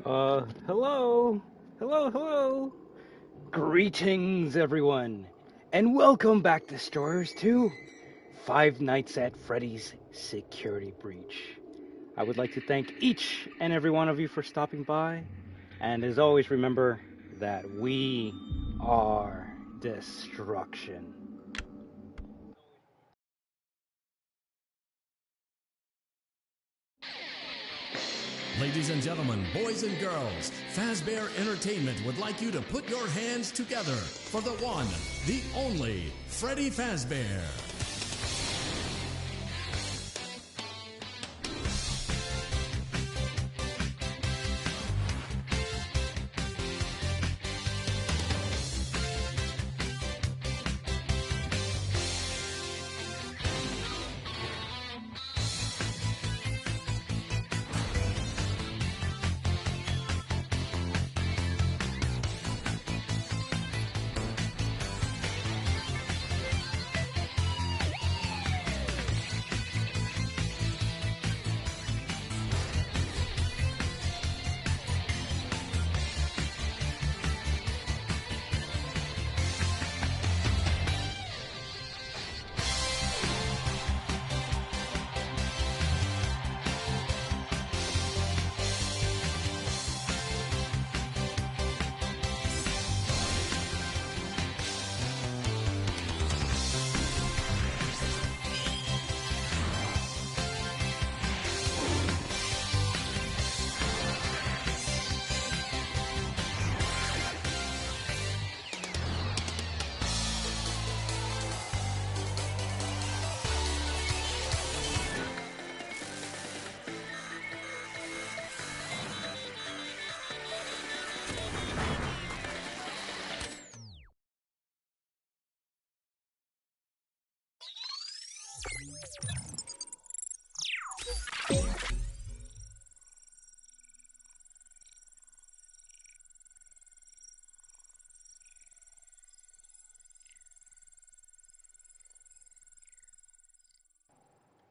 Hello. Hello, hello. Greetings, everyone. And welcome back, Destroyers, to Five Nights at Freddy's Security Breach. I would like to thank each and every one of you for stopping by. And as always, remember that we are destruction. Ladies and gentlemen, boys and girls, Fazbear Entertainment would like you to put your hands together for the one, the only, Freddy Fazbear.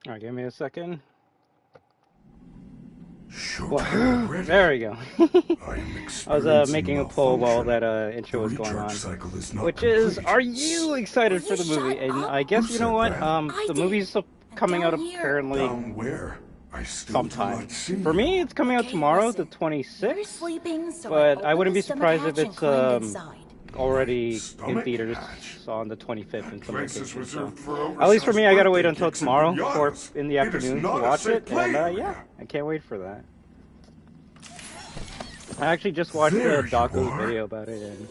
Alright, give me a second. WAHOO. There we go. I was making a poll while that intro was going on, which is, are you excited for the movie? And I guess, you know what, the movie's coming out apparently sometime. For me, it's coming out tomorrow, the 26th, but I wouldn't be surprised if it's already in theaters on the 25th in some locations. So. At least for me, I gotta wait until tomorrow or in the afternoon to watch it, and yeah, I can't wait for that. I actually just watched a WAHOO video about it, and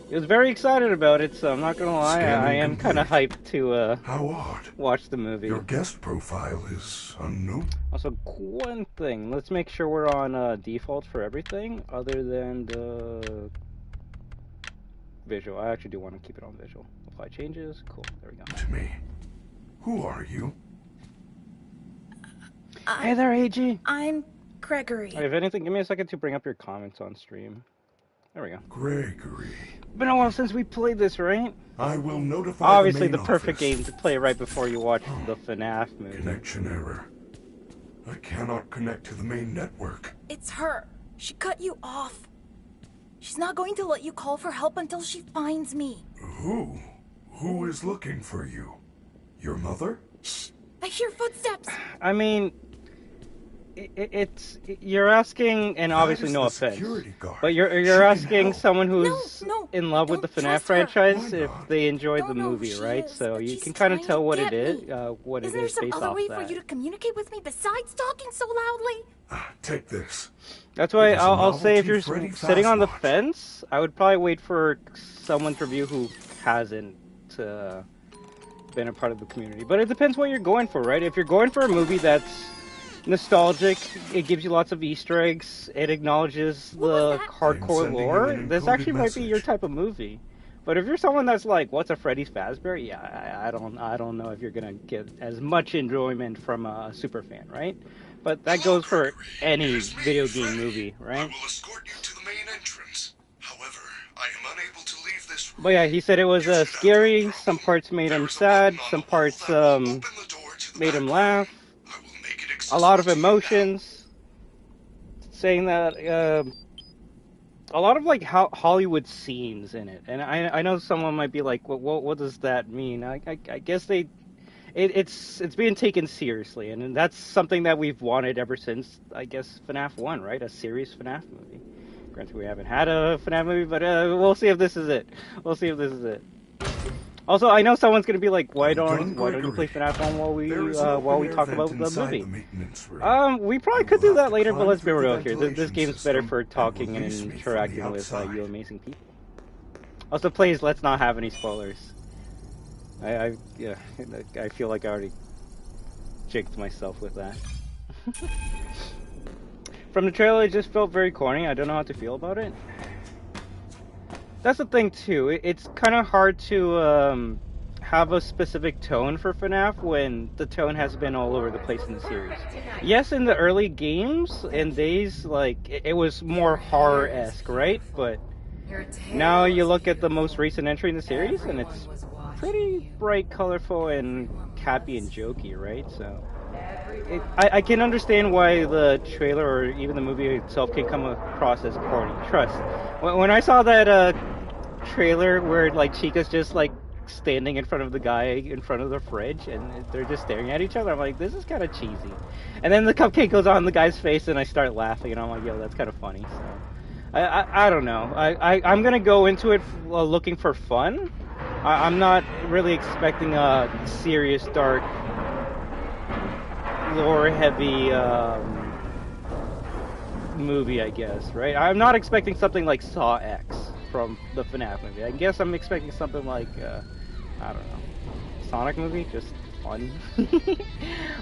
he was very excited about it, so I'm not gonna lie, I am kind of hyped to watch the movie. Your guest profile is unknown. Also, one thing, let's make sure we're on default for everything other than the visual. I actually do want to keep it on visual. Apply changes. Cool. There we go. To me. Who are you? Hey there, AG. I'm Gregory. If anything, give me a second to bring up your comments on stream. There we go. Gregory. Been a while since we played this, right? I will notify Obviously, the the perfect game to play right before you watch the FNAF movie. Connection error. I cannot connect to the main network. It's her. She cut you off. She's not going to let you call for help until she finds me. Who? Who is looking for you? Your mother? Shh! I hear footsteps! I mean, you're asking, and obviously no offense, but you're asking someone who's in love with the FNAF franchise if they enjoyed the movie, right? So you can kind of tell what it is, based off that. Is there some other way for you to communicate with me besides talking so loudly? Take this. That's why I'll say if you're sitting on the fence, I would probably wait for someone's review who hasn't been a part of the community. But it depends what you're going for, right? If you're going for a movie that's nostalgic, it gives you lots of Easter eggs, it acknowledges the hardcore lore, this actually might be your type of movie. But if you're someone that's like, what's a Freddy's Fazbear? Yeah, I don't know if you're gonna get as much enjoyment from a super fan, right? But that goes for any video game movie, right? I will escort you to the main entrance. However, I am unable to leave this room. But yeah, he said it was scary, some parts made him sad, some parts made him laugh, a lot of emotions. saying that a lot of like Hollywood scenes in it, and I know someone might be like, what does that mean? I guess it's being taken seriously, and that's something that we've wanted ever since, I guess, FNAF 1, right? A serious FNAF movie. Granted, we haven't had a FNAF movie, but we'll see if this is it. We'll see if this is it. Also, I know someone's gonna be like, why don't you play FNAF 1 while we talk about the movie? We probably could do that later, but let's be real here. This game's better for talking and interacting with you amazing people. Also, please, let's not have any spoilers. I feel like I already jigged myself with that. From the trailer, it just felt very corny. I don't know how to feel about it. That's the thing too. It's kind of hard to have a specific tone for FNAF when the tone has been all over the place in the series. Yes, in the early games and days, like it was more horror-esque, right? But now you look at the most recent entry in the series, and it's pretty bright, colorful, and happy and jokey, right? So I can understand why the trailer or even the movie itself can come across as corny. Trust. When I saw that trailer where like Chica's just like standing in front of the guy in front of the fridge and they're just staring at each other, I'm like, this is kind of cheesy. And then the cupcake goes on the guy's face and I start laughing and I'm like, yo, that's kind of funny. So I don't know. I'm gonna go into it looking for fun. I'm not really expecting a serious, dark, lore-heavy movie, I guess, right? I'm not expecting something like Saw X from the FNAF movie. I guess I'm expecting something like, I don't know, Sonic movie, just fun.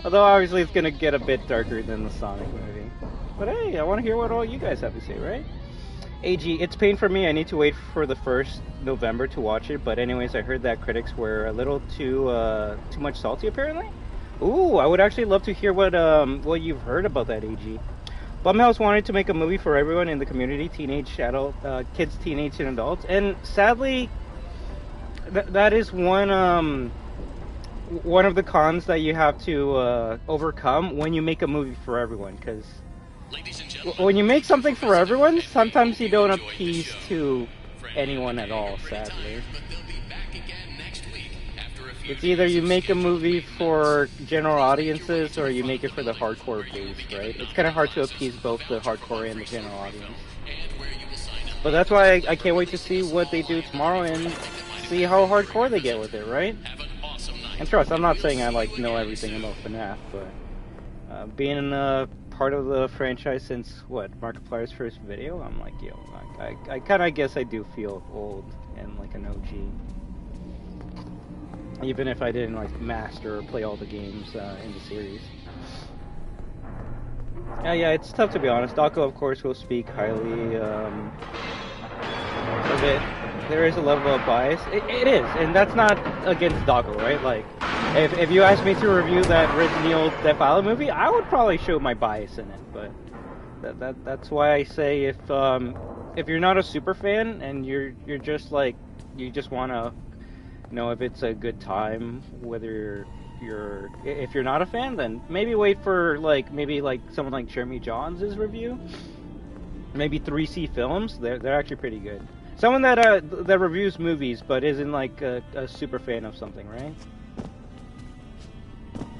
Although obviously it's gonna get a bit darker than the Sonic movie. But hey, I want to hear what all you guys have to say, right? AG, it's pain for me. I need to wait for the 1st November to watch it. But anyways, I heard that critics were a little too much salty, apparently. Ooh, I would actually love to hear what you've heard about that, AG. Blumhouse wanted to make a movie for everyone in the community, kids, teenage, and adults. And sadly, that is one of the cons that you have to overcome when you make a movie for everyone. Because when you make something for everyone, sometimes you don't appease to anyone at all, sadly. It's either you make a movie for general audiences or you make it for the hardcore base, right? It's kind of hard to appease both the hardcore and the general audience. But that's why I can't wait to see what they do tomorrow and see how hardcore they get with it, right? And trust, I'm not saying I like know everything about FNAF, but being a part of the franchise since what, Markiplier's first video, I'm like, yo, I kind of guess I do feel old and like an OG. Even if I didn't like master or play all the games in the series. Yeah, it's tough to be honest. Dako, of course, will speak highly of it. There is a level of bias. It is, and that's not against Dako, right? Like, if you asked me to review that Resident Evil Death Island movie, I would probably show my bias in it. But that's why I say if you're not a super fan and you're just like you just want to know if it's a good time, whether if you're not a fan, then maybe wait for maybe someone like Jeremy Johns' review. Maybe 3C Films, they're actually pretty good. Someone that reviews movies but isn't like a super fan of something, right?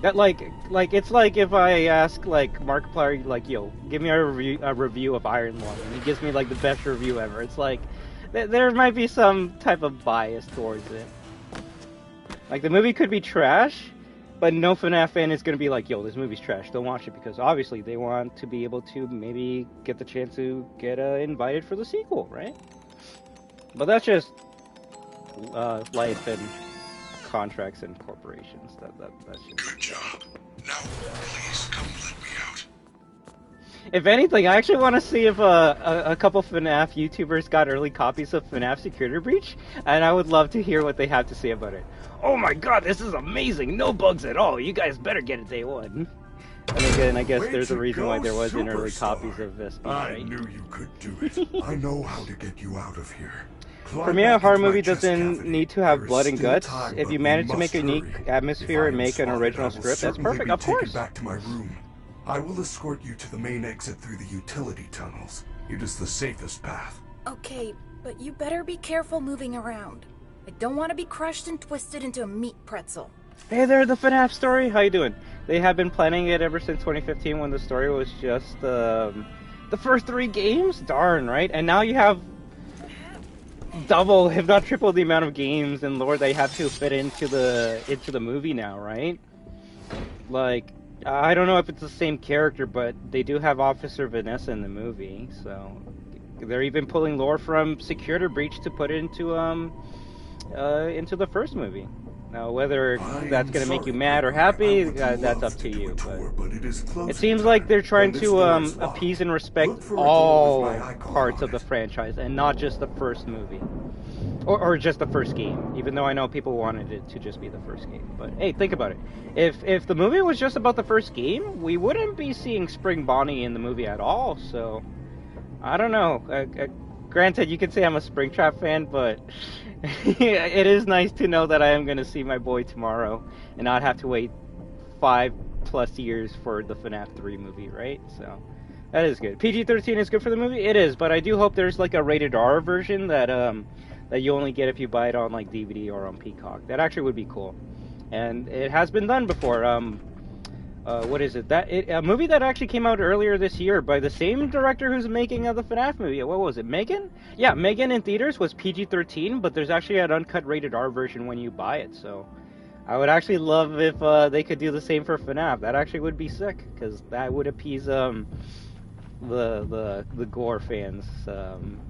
That like it's like if I ask like Markiplier, like, yo, give me a review of Iron Lung, and he gives me like the best review ever. It's like there might be some type of bias towards it. Like, the movie could be trash, but no FNAF fan is going to be like, yo, this movie's trash, don't watch it, because obviously they want to be able to maybe get the chance to get invited for the sequel, right? But that's just life and contracts and corporations. That's just... Good job. Now, please, come let me out. If anything, I actually want to see if a couple FNAF YouTubers got early copies of FNAF Security Breach, and I would love to hear what they have to say about it. Oh my god, this is amazing! No bugs at all! You guys better get it day one. And again, I guess there's a reason why there wasn't early copies of this. I knew you could do it. I know how to get you out of here. For me, a horror movie doesn't need to have blood and guts. If you manage to make a unique atmosphere and make an original script, that's perfect, of course. Back to my room. I will escort you to the main exit through the utility tunnels. It is the safest path. Okay, but you better be careful moving around. I don't want to be crushed and twisted into a meat pretzel. Hey there, the FNAF story. How you doing? They have been planning it ever since 2015 when the story was just the first 3 games. Darn, right? And now you have double, if not triple, the amount of games and lore they have to fit into the movie now, right? Like, I don't know if it's the same character, but they do have Officer Vanessa in the movie, so they're even pulling lore from Security Breach to put into the first movie. Now, whether that's going to make you mad or happy, that's up to you. But it seems like they're trying to appease and respect all parts of the franchise, and not just the first movie. Or just the first game, even though I know people wanted it to just be the first game. But hey, think about it. If the movie was just about the first game, we wouldn't be seeing Spring Bonnie in the movie at all, so I don't know. Granted, you could say I'm a Springtrap fan, but it is nice to know that I am going to see my boy tomorrow and not have to wait 5+ years for the FNAF 3 movie, right? So that is good. PG-13 is good for the movie? It is, but I do hope there's like a rated R version that you only get if you buy it on like DVD or on Peacock. That actually would be cool. And it has been done before. What is it? A movie that actually came out earlier this year by the same director who's making the FNAF movie. What was it? Megan? Yeah, Megan in theaters was PG-13, but there's actually an uncut rated R version when you buy it. So I would actually love if they could do the same for FNAF. That actually would be sick, because that would appease the gore fans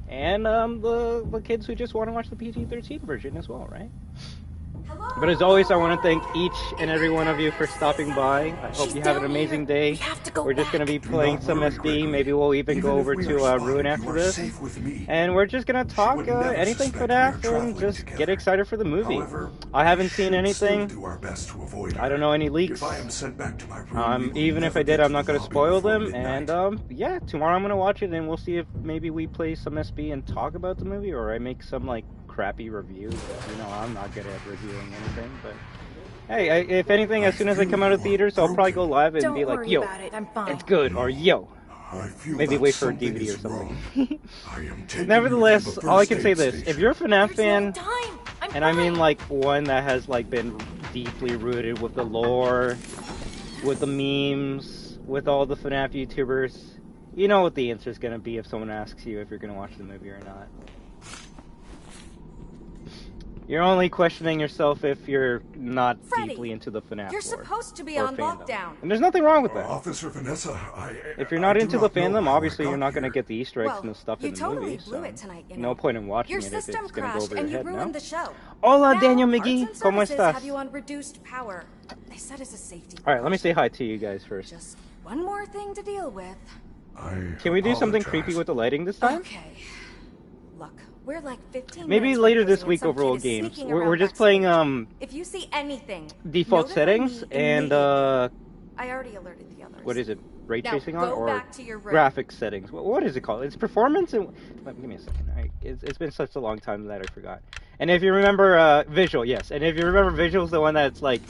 and the kids who just want to watch the PG-13 version as well, right? But as always, I want to thank each and every one of you for stopping by. I hope you have an amazing day. We're just going to be playing some SB. Maybe we'll even go over to Ruin after this. And we're just going to talk anything FNAF and just get excited for the movie. I haven't seen anything. I don't know any leaks. Even if I did, I'm not going to spoil them. And yeah, tomorrow I'm going to watch it and we'll see if maybe we play some SB and talk about the movie, or I make some like crappy review. You know, I'm not good at reviewing anything, but hey, if anything, as soon as I come out of theaters, I'll probably go live and be like, yo, it's good, or yo, maybe wait for a DVD or something. Nevertheless, all I can say this, if you're a FNAF fan, and I mean like one that has like been deeply rooted with the lore, with the memes, with all the FNAF YouTubers, you know what the answer is going to be if someone asks you if you're going to watch the movie or not. You're only questioning yourself if you're not Freddy, deeply into the FNAF you're lore supposed to be or on fandom. lockdown. And there's nothing wrong with that. Officer Vanessa, If you're not into the fandom, obviously you're not going to get the Easter eggs and the stuff in the totally movie. blew So it tonight, you know. no point in watching Your it if it's system going to go crashed over your and you head, ruined no? the show. Hola, Now, Daniel Parts Miggy. and ¿Cómo Services estás? have you on reduced power. They said it's a safety. Alright, let me say hi to you guys first. Just one more thing to deal with. Can we do something creepy with the lighting this time? Okay. Look, we're like 15 Maybe minutes later from this prison week when over some all kid is games. sneaking We're around just playing backstage. If you see anything, default notify settings me and immediately. I already alerted the others. what is it? Ray Now, tracing on go or back to your room. graphic settings? What is it called? It's performance and give me a second. It's been such a long time that I forgot. And if you remember visual, yes. And if you remember visual's the one that's like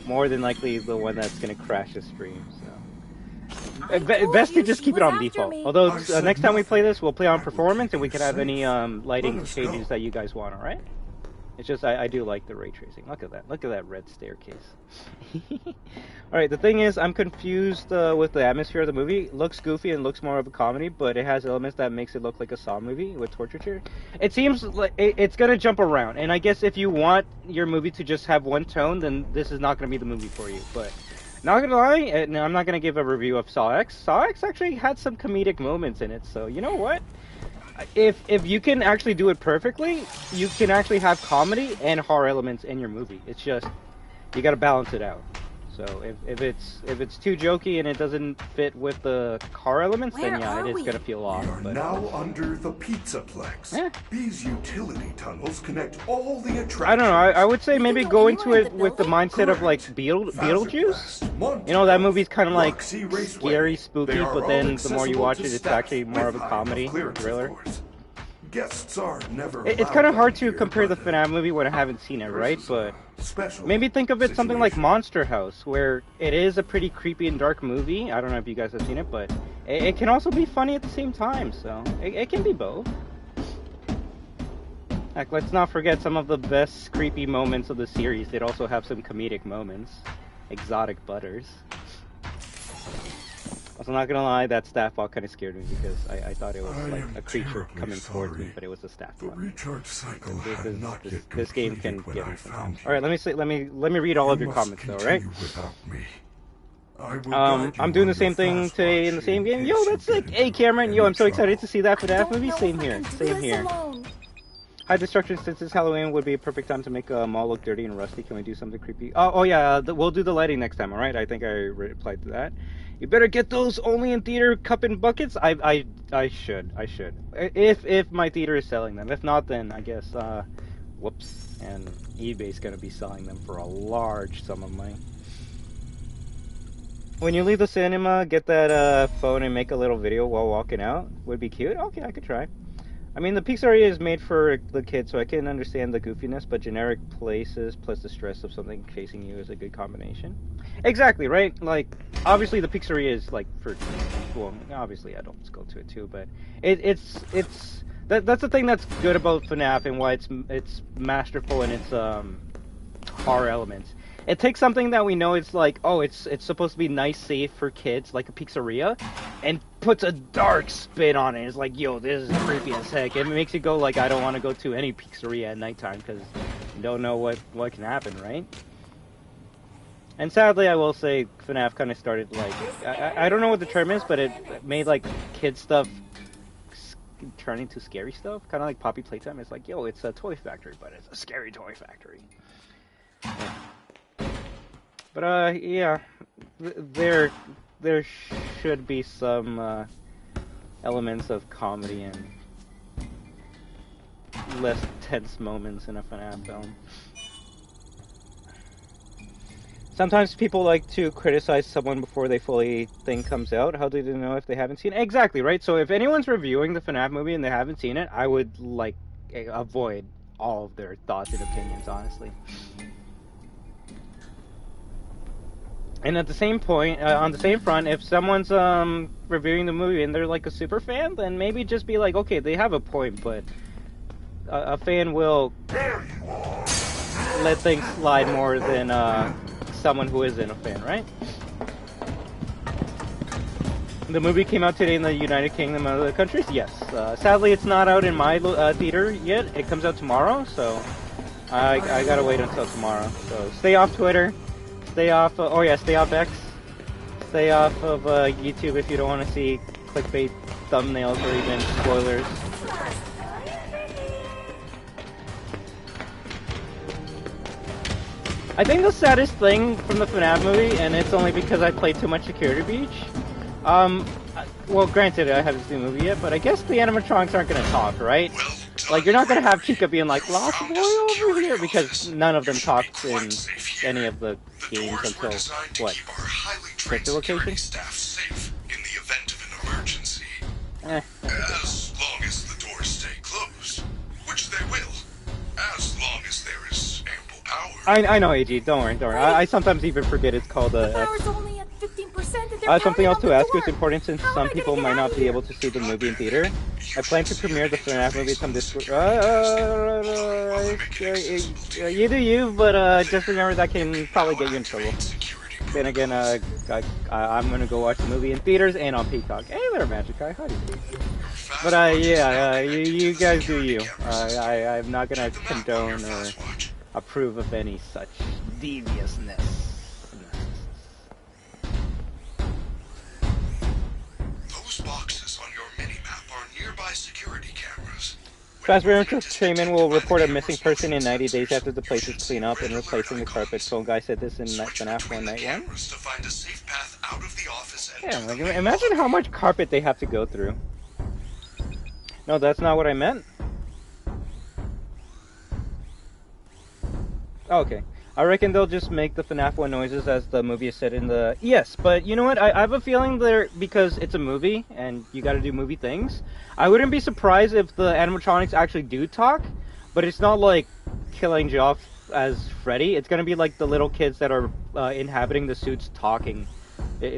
more than likely the one that's gonna crash the stream. So best to just keep it on default. Although next time we play this, we'll play on performance and we can have any lighting changes that you guys want. All right? It's just I do like the ray tracing. Look at that. Look at that red staircase. Alright, the thing is, I'm confused with the atmosphere of the movie. It looks goofy and looks more of a comedy, but it has elements that makes it look like a Saw movie with torture chair. It seems like it's going to jump around, and I guess if you want your movie to just have one tone, then this is not going to be the movie for you. But not going to lie, and I'm not going to give a review of Saw X. Saw X actually had some comedic moments in it, so you know what? If you can actually do it perfectly, you can actually have comedy and horror elements in your movie. It's just you got to balance it out. So if it's too jokey and it doesn't fit with the car elements, then yeah, it is gonna feel off. We are But now under the Pizzaplex. Yeah. These utility tunnels connect all the attractions. I don't know. I would say maybe go into it with the mindset of like Beetlejuice. You know, that movie's kind of like scary, spooky, but then the more you watch it, it's actually more of a comedy thriller. Guests are never. It's kind of hard to compare the FNAF movie when I haven't seen it, right? But maybe think of it something like Monster House, where it is a pretty creepy and dark movie. I don't know if you guys have seen it, but it can also be funny at the same time. So it can be both. Like, let's not forget some of the best creepy moments of the series. They'd also have some comedic moments. Exotic Butters. I'm not gonna lie, that staff bot kind of scared me because I thought it was like a creature coming towards me, but it was a staff bot. This game can get me sometimes. All right, let me read all of your comments though, right? I'm doing the same thing today in the same game. Yo, that's like, hey Cameron, yo, I'm so excited to see that FNAF movie. Same here, same here. High destruction, since it's Halloween, would be a perfect time to make a mall look dirty and rusty. Can we do something creepy? Oh yeah, we'll do the lighting next time, alright? I think I replied to that. You better get those only in theater cup and buckets. I should. If my theater is selling them. If not, then I guess, whoops. And eBay's gonna be selling them for a large sum of money. When you leave the cinema, get that phone and make a little video while walking out. Would be cute? Okay, I could try. I mean, the pizzeria is made for the kids, so I can understand the goofiness, but generic places plus the stress of something chasing you is a good combination. Exactly, right? Like, obviously the pizzeria is, like, for, well, obviously adults go to it too, but that's the thing that's good about FNAF and why it's masterful in its, horror elements. It takes something that we know it's like, oh, it's supposed to be nice, safe for kids, like a pizzeria, and puts a dark spin on it. It's like, yo, this is creepy as heck. It makes you go like, I don't want to go to any pizzeria at nighttime because you don't know what can happen, right? And sadly, I will say, FNAF kind of started like, I don't know what the term is, but it made like kid stuff turn into scary stuff, kind of like Poppy Playtime. It's like, yo, it's a toy factory, but it's a scary toy factory. Yeah. But yeah, there should be some elements of comedy and less tense moments in a FNAF film. Sometimes people like to criticize someone before they fully thing comes out. How do they know if they haven't seen it? Exactly, right? So if anyone's reviewing the FNAF movie and they haven't seen it, I would like avoid all of their thoughts and opinions, honestly. And at the same point, on the same front, if someone's reviewing the movie and they're like a super fan, then maybe just be like, okay, they have a point, but a fan will let things slide more than someone who isn't a fan, right? The movie came out today in the United Kingdom and other countries? Yes. Sadly, it's not out in my theater yet. It comes out tomorrow, so I gotta wait until tomorrow. So stay off Twitter. Stay off, stay off X. Stay off of YouTube if you don't want to see clickbait thumbnails or even spoilers. I think the saddest thing from the FNAF movie, and it's only because I played too much Security Breach, well, granted, I haven't seen the movie yet, but I guess the animatronics aren't going to talk, right? Like, you're not going to have Chica being like, Lost Boy over here, because none of them talked in any of the games until, what, 50 locations? Safe in the event of an emergency. As long as the doors stay closed, which they will, as long as there is ample power. I know, AG, don't worry. I sometimes even forget it's called a... something else to ask you is important since some people might not be able to see the movie in theater. I plan to premiere the FNAF movie some Discord. You do you, but just remember that can probably get you in trouble. Then again, I'm gonna go watch the movie in theaters and on Peacock. Hey there, Magic Guy, how do you do? But yeah, you guys do you. I'm not gonna condone or approve of any such deviousness. Boxes on your mini-map are nearby security cameras. Fazbear Entertainment will report a missing person in 90 days after the place is cleaned up and replacing the carpet. Phone guy said this in FNAF 1 Night 1. Yeah, like, imagine how much carpet they have to go through. No, that's not what I meant. Oh, okay. I reckon they'll just make the FNAF 1 noises as the movie is set in the... Yes, but you know what? I have a feeling there, because it's a movie, and you gotta do movie things, I wouldn't be surprised if the animatronics actually do talk, but it's not like killing you off as Freddy. It's gonna be like the little kids that are inhabiting the suits talking.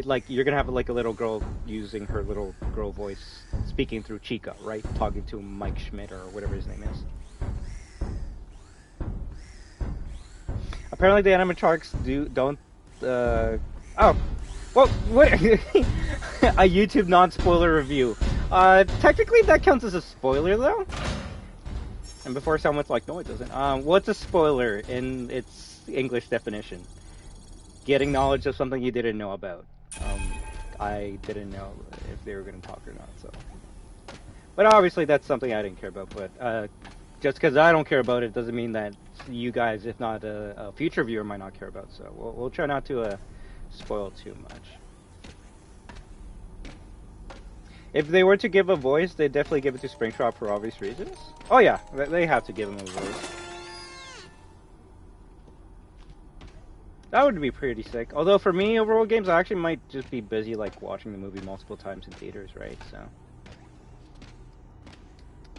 Like, you're gonna have like a little girl using her little girl voice, speaking through Chica, right? Talking to Mike Schmidt, or whatever his name is. Apparently the animatronics don't oh, well, what? A YouTube non-spoiler review. Technically that counts as a spoiler though. And before someone's like, no it doesn't. What's a spoiler in its English definition? Getting knowledge of something you didn't know about. I didn't know if they were going to talk or not, so. But obviously that's something I didn't care about, but just because I don't care about it doesn't mean that you guys, if not a future viewer, might not care about. So we'll try not to spoil too much. If they were to give a voice, they'd definitely give it to Springtrap for obvious reasons. Oh yeah, they have to give him a voice. That would be pretty sick. Although for me, overall games, I actually might just be busy like watching the movie multiple times in theaters, right? So.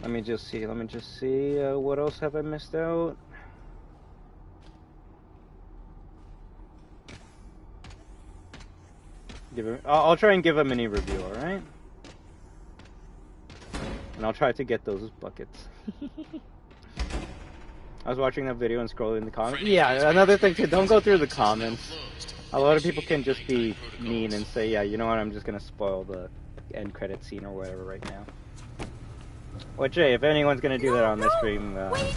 Let me just see, what else have I missed out? I'll try and give a mini review, alright? And I'll try to get those buckets. I was watching that video and scrolling the comments. Yeah, another thing too, don't go through the comments. A lot of people can just be mean and say, yeah, you know what, I'm just gonna spoil the end credit scene or whatever right now. Which, hey, if anyone's gonna do that on this stream, wait,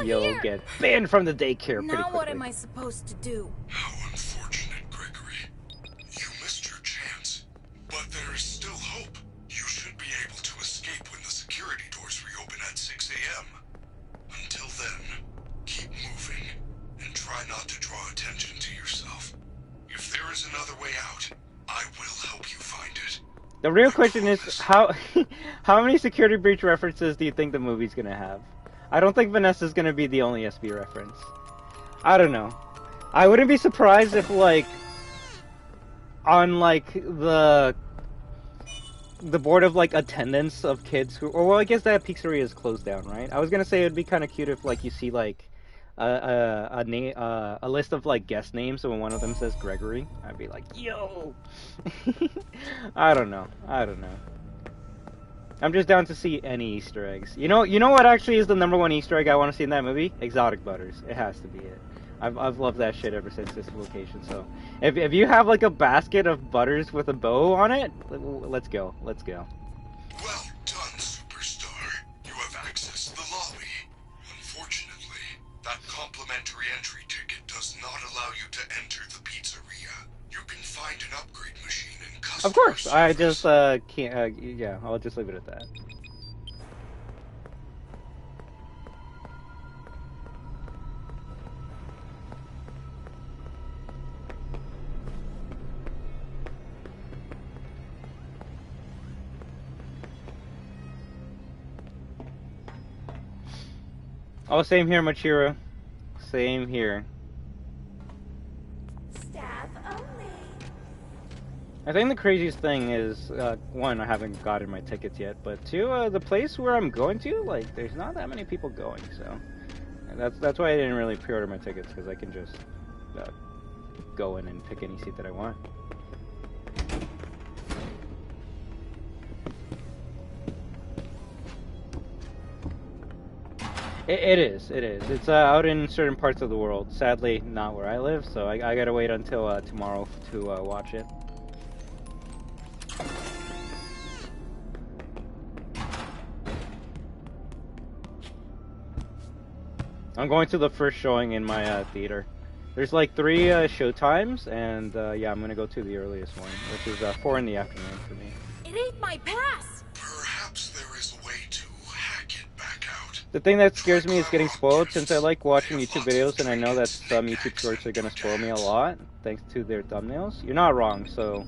you'll get banned from the daycare pretty quickly. Now what am I supposed to do? How unfortunate, Gregory. You missed your chance. But there is still hope. You should be able to escape when the security doors reopen at 6 a.m. Until then, keep moving, and try not to draw attention to yourself. If there is another way out, I will help you find it. The real question is, how many security breach references do you think the movie's gonna have? I don't think Vanessa's gonna be the only SB reference. I don't know. I wouldn't be surprised if, like, on, like, the board of, like, attendance of kids who... Or, well, I guess that pizzeria is closed down, right? I was gonna say it'd be kind of cute if, like, you see, like, a list of like guest names, so when one of them says Gregory, I'd be like, yo. I don't know. I'm just down to see any Easter eggs. You know what actually is the #1 Easter egg I want to see in that movie? Exotic butters. It has to be it. I've loved that shit ever since this location. So if you have like a basket of butters with a bow on it, let's go. Well done, superstar. You have accessed the lobby. Unfortunately, that complimentary entry ticket does not allow you to enter the pizzeria. You can find an upgrade machine in customer Of course, service. I just can't. Yeah, I'll just leave it at that. Oh, same here, Machiro. Same here. Staff only. I think the craziest thing is, one, I haven't gotten my tickets yet, but two, the place where I'm going to, like, there's not that many people going, so... And that's why I didn't really pre-order my tickets, because I can just go in and pick any seat that I want. It is. It's out in certain parts of the world. Sadly, not where I live, so I gotta wait until tomorrow to watch it. I'm going to the first showing in my theater. There's like 3 show times, and yeah, I'm gonna go to the earliest one, which is 4 in the afternoon for me. It ain't my pass! Perhaps there is a way to hack it back out. The thing that scares me is getting spoiled, since I like watching YouTube videos and I know that some YouTube shorts are gonna spoil me a lot, thanks to their thumbnails. You're not wrong, so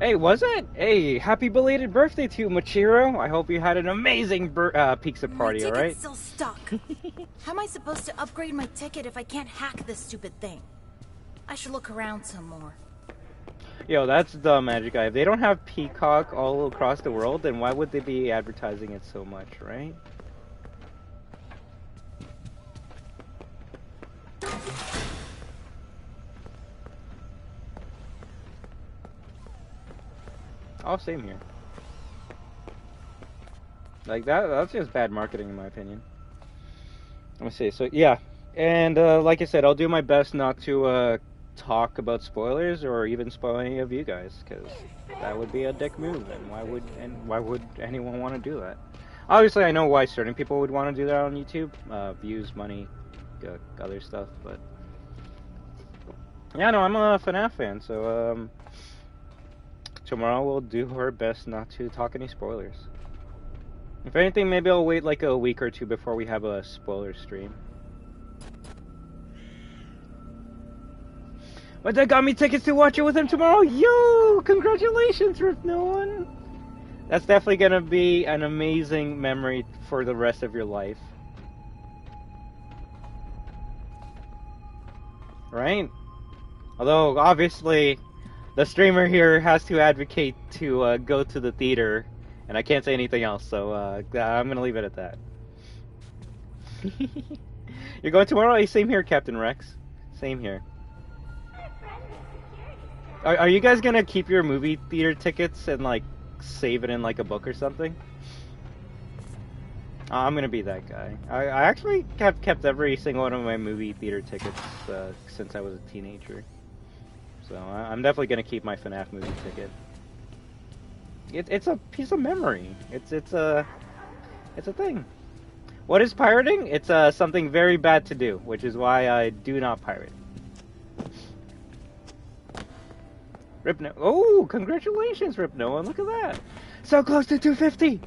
Hey, was it? Hey, happy belated birthday to you, Machiro. I hope you had an amazing pizza party, alright? My ticket's still stuck. How am I supposed to upgrade my ticket if I can't hack this stupid thing? I should look around some more. Yo, that's dumb, Magic Eye. If they don't have Peacock all across the world, then why would they be advertising it so much, right? Oh, same here. Like, that's just bad marketing in my opinion. Let me see. So, yeah. And, like I said, I'll do my best not to, talk about spoilers or even spoil any of you guys, because that would be a dick move, and why would anyone want to do that? Obviously, I know why certain people would want to do that on YouTube, views, money, other stuff, but yeah, no, I'm a FNAF fan, so tomorrow we'll do our best not to talk any spoilers. If anything, maybe I'll wait like a week or two before we have a spoiler stream. But that got me tickets to watch it with him tomorrow. Yo, congratulations, Rip No One. That's definitely gonna be an amazing memory for the rest of your life. Right? Although, obviously, the streamer here has to advocate to go to the theater, and I can't say anything else, so I'm gonna leave it at that. You're going tomorrow? Hey, same here, Captain Rex. Same here. Are you guys gonna keep your movie theater tickets and like save it in like a book or something? I'm gonna be that guy. I actually have kept every single one of my movie theater tickets since I was a teenager. So I'm definitely gonna keep my FNAF movie ticket. It's a piece of memory. It's a thing. What is pirating? It's something very bad to do, which is why I do not pirate. Rip No. Oh, congratulations, Rip Noah. Look at that. So close to 250.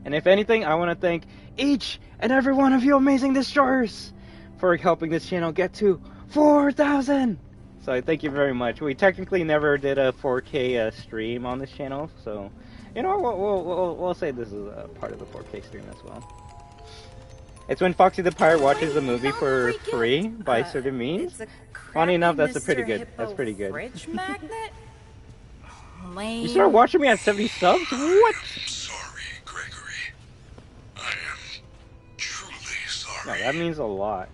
And if anything, I want to thank each and every one of you amazing destroyers for helping this channel get to 4,000. So I thank you very much. We technically never did a 4K stream on this channel, so you know we'll say this is a part of the 4K stream as well. It's when Foxy the Pirate watches the movie for free by certain means. Funny enough, that's pretty good. That's pretty good. Fridge magnet? Lame. You started watching me at 70 subs? What? Sorry, Gregory. I am truly sorry. No, that means a lot.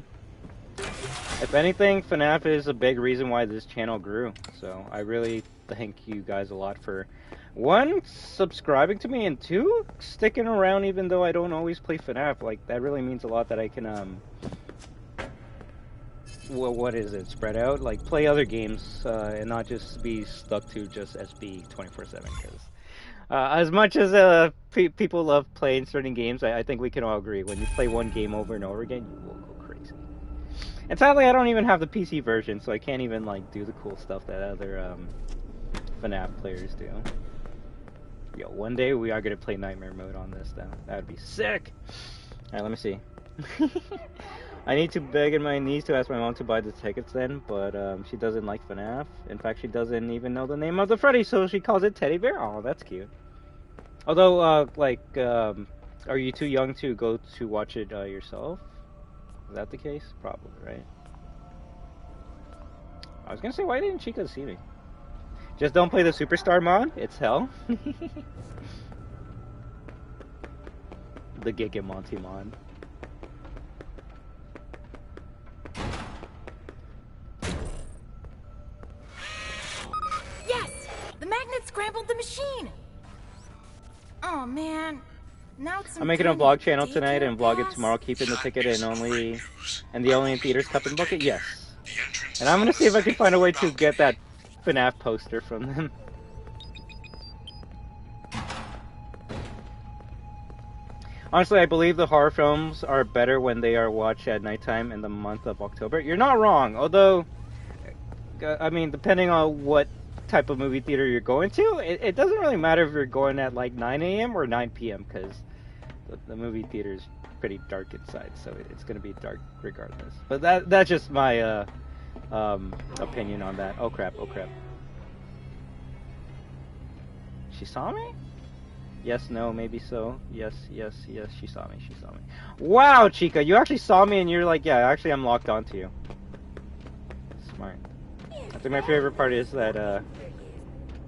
If anything, FNAF is a big reason why this channel grew. So I really thank you guys a lot for, one, subscribing to me, and two, sticking around even though I don't always play FNAF. Like, that really means a lot that I can, well, what is it? Spread out, like play other games, and not just be stuck to just SB 24/7. Because as much as people love playing certain games, I think we can all agree when you play one game over and over again, you will go crazy. And sadly, I don't even have the PC version, so I can't even like do the cool stuff that other FNAF players do. Yo, one day we are gonna play Nightmare Mode on this, though. That would be sick. All right, let me see. I need to beg on my knees to ask my mom to buy the tickets then, but she doesn't like FNAF. In fact, she doesn't even know the name of the Freddy, so she calls it Teddy Bear. Oh, that's cute. Although, are you too young to go to watch it yourself? Is that the case? Probably, right? I was gonna say, why didn't Chica see me? Just don't play the Superstar mod. It's hell. The Gigamonty mod. Yes! The magnet scrambled the machine! Oh man. Now it's I'm making a vlog channel tonight and vlog it tomorrow, keeping the ticket and the only in theaters cup and bucket. Yes. And I'm gonna see if I can find a way to get that FNAF poster from them. Honestly, I believe the horror films are better when they are watched at nighttime in the month of October. You're not wrong, although, I mean, depending on what type of movie theater you're going to, it doesn't really matter if you're going at like 9 a.m. or 9 p.m. because the movie theater is pretty dark inside, so it's going to be dark regardless. But that's just my opinion on that. Oh crap, oh crap. She saw me? Yes, no, maybe so. Yes, yes, yes, she saw me, she saw me. Wow, Chica, you actually saw me and you're like, yeah, actually I'm locked onto you. Smart. I think my favorite part is that,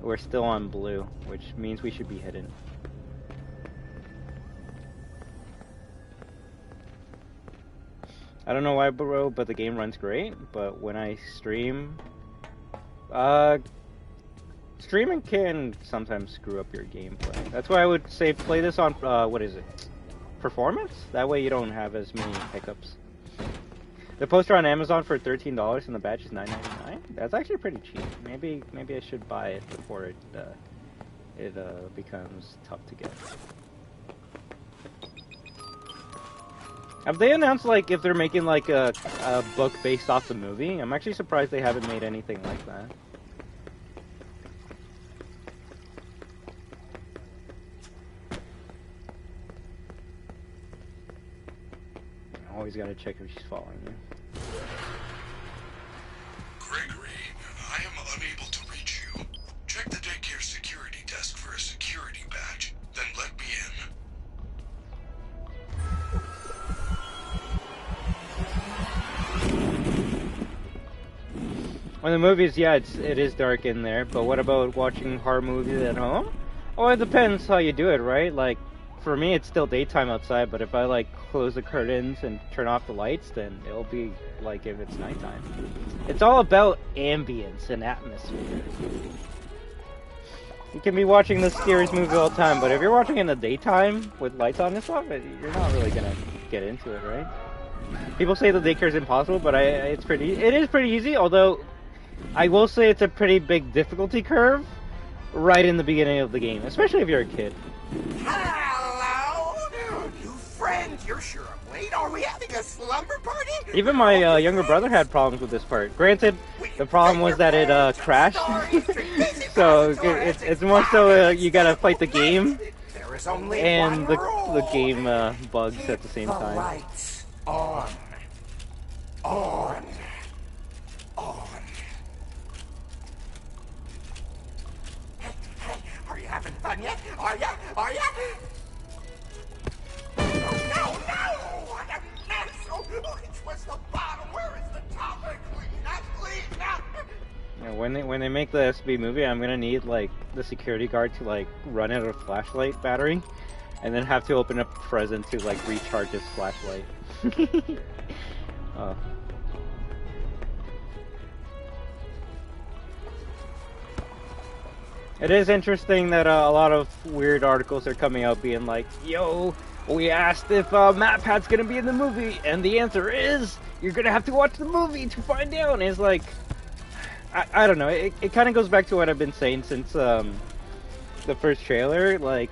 we're still on blue, which means we should be hidden. I don't know why, bro, but the game runs great, but when I stream, streaming can sometimes screw up your gameplay. That's why I would say play this on, what is it? Performance? That way you don't have as many hiccups. The poster on Amazon for $13 and the badge is $9.99. That's actually pretty cheap. Maybe I should buy it before it becomes tough to get. Have they announced like if they're making like a book based off the movie? I'm actually surprised they haven't made anything like that. Always gotta check if she's following me. Gregory, I am unable to reach you. Check the daycare security desk for a security badge, then let me in. When the movies, yeah, it is dark in there, but what about watching horror movies at home? Oh, it depends how you do it, right? Like, for me, it's still daytime outside, but if I, like, close the curtains and turn off the lights, then it'll be like if it's nighttime. It's all about ambience and atmosphere. You can be watching the scariest movie all the time, but if you're watching in the daytime with lights on and stuff, you're not really gonna get into it, right? People say the daycare is impossible, but it is pretty easy, although I will say it's a pretty big difficulty curve right in the beginning of the game, especially if you're a kid. Hello, new friend. You're sure I'm late. Are we having a slumber party? Even my younger brother had problems with this part. Granted, the problem was that it crashed, so it's more so you gotta fight the game and the game bugs at the same time. Lights on. On. Hey, are you having fun yet? Are ya? Oh, no! What a mess! Oh, which was the bottom? Where is the top? Clean up! Yeah, when they make the SB movie, I'm gonna need like the security guard to like run out of flashlight battery, and then have to open up a present to like recharge his flashlight. Oh. It is interesting that a lot of weird articles are coming out being like, yo, we asked if MatPat's gonna be in the movie, and the answer is, you're gonna have to watch the movie to find out. And it's like, I don't know, it kind of goes back to what I've been saying since the first trailer. Like,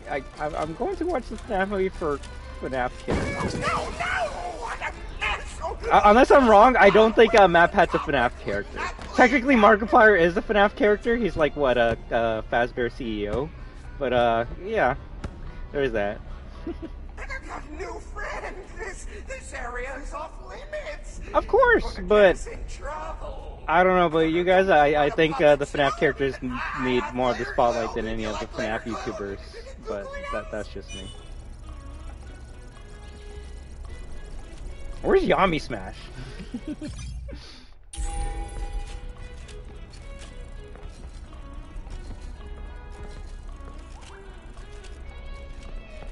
I'm going to watch the FNAF movie for FNAF kids. No! Unless I'm wrong, I don't think MatPat's a FNAF character. Technically, Markiplier is a FNAF character. He's like, what, a Fazbear CEO? But, yeah, there's that. New friend, this area is off limits. Of course, but I don't know, but you guys, I think the FNAF characters need more of the spotlight than any of the FNAF YouTubers. But that's just me. Where's Yami Smash?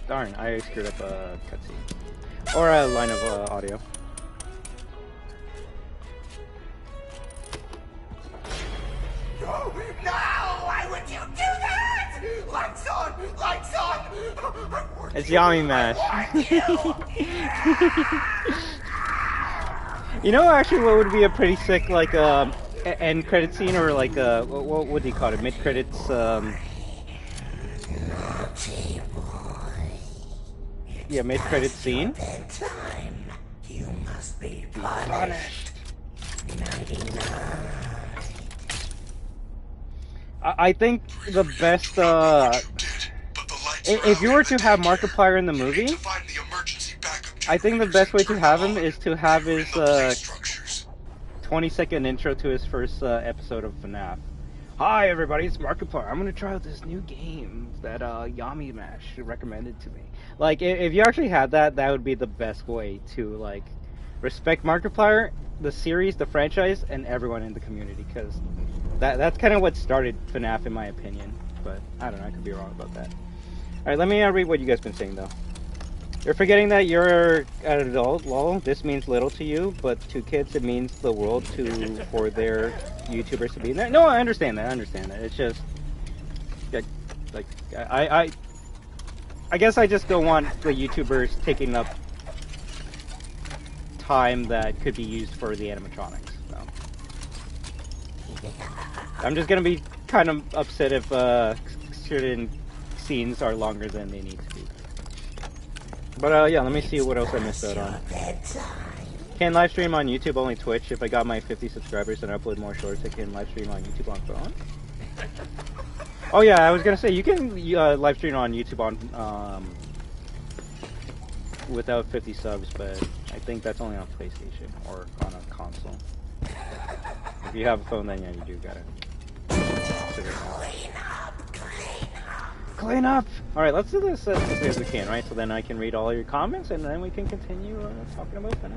Darn, I screwed up a cutscene. Or a line of audio. No! Why would you do that? Lights on! It's Yami Mash. You know, actually, what would be a pretty sick, like, end credit scene, or like, what do you call it? Mid credits, yeah, mid credit scene. You must be punished. I think the best, if you were to have Markiplier in the movie, I think the best way to have him is to have his 20-second intro to his first episode of FNAF. Hi everybody, it's Markiplier. I'm gonna try out this new game that Yami Mash recommended to me. Like, if you actually had that, that would be the best way to like respect Markiplier, the series, the franchise, and everyone in the community. Because that's kind of what started FNAF, in my opinion. But I don't know, I could be wrong about that. All right, let me read what you guys been saying though. You're forgetting that you're an adult, lol. This means little to you, but to kids it means the world for their YouTubers to be there. No, I understand that. It's just like I guess I just don't want the YouTubers taking up time that could be used for the animatronics. So. I'm just gonna be kind of upset if certain scenes are longer than they need to be. But yeah, let me see what else I missed out on. Can live stream on YouTube, only Twitch. If I got my 50 subscribers and upload more shorts, I can live stream on YouTube on phone. Oh yeah, I was gonna say you can live stream on YouTube on without 50 subs, but I think that's only on PlayStation or on a console. If you have a phone, then yeah, you do got it. Clean up! Alright, let's do this as quickly as we can, right? So then I can read all your comments and then we can continue talking about FNAF.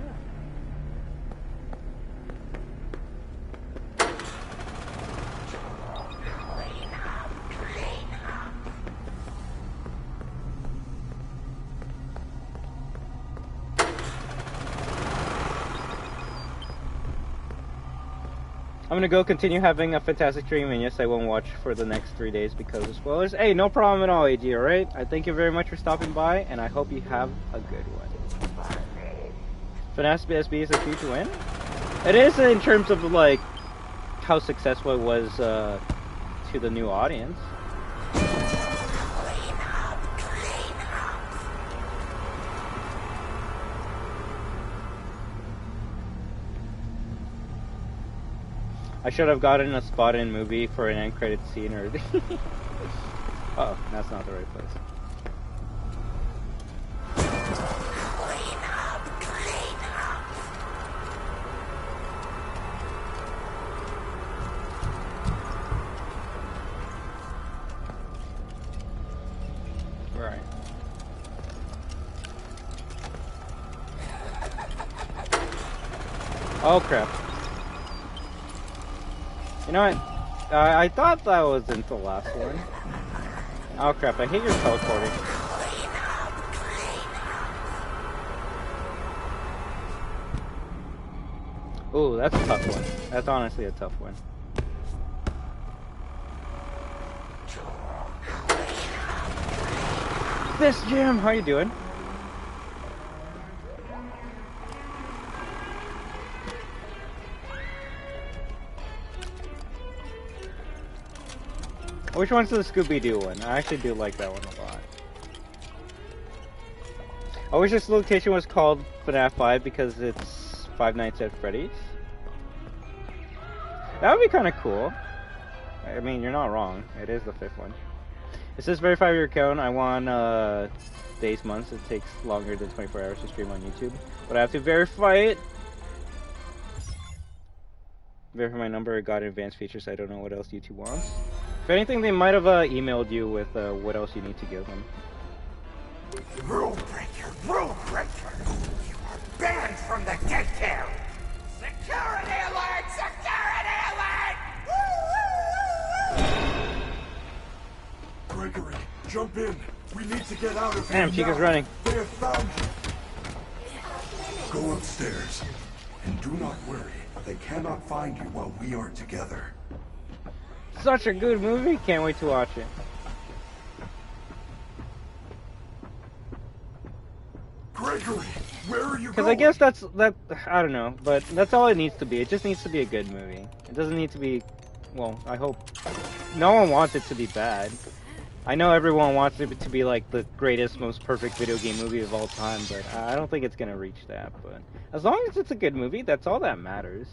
I'm gonna go continue having a fantastic stream, and yes, I won't watch for the next 3 days because of spoilers. Hey, no problem at all, AG, alright? I thank you very much for stopping by, and I hope you have a good one. FNAF SB is a huge win? It is in terms of, like, how successful it was to the new audience. I should have gotten a spot in movie for an end credit scene or uh oh, that's not the right place. Right. Oh crap. You know what? I thought that wasn't the last one. Oh crap, I hate your teleporting. Ooh, that's a tough one. That's honestly a tough one. This Jim, how you doing? Which one's the Scooby-Doo one? I actually do like that one a lot. I wish this location was called FNAF 5 because it's Five Nights at Freddy's. That would be kind of cool. I mean, you're not wrong. It is the 5th one. It says verify your account. I want days, months. It takes longer than 24 hours to stream on YouTube. But I have to verify it. Verify my number. I got advanced features. I don't know what else YouTube wants. If anything, they might have emailed you with what else you need to give them. Rule breaker! Rule breaker! You are banned from the daycare! Security alert! Security alert! Gregory, jump in. We need to get out of here. Damn, Chica's running. They have found you. Go upstairs. And do not worry. They cannot find you while we are together. Such a good movie. Can't wait to watch it. Gregory, where are you going? Because I guess that I don't know, but that's all it needs to be. It just needs to be a good movie. It doesn't need to be, well, I hope. No one wants it to be bad. I know everyone wants it to be like the greatest, most perfect video game movie of all time, but I don't think it's gonna reach that. But as long as it's a good movie, that's all that matters.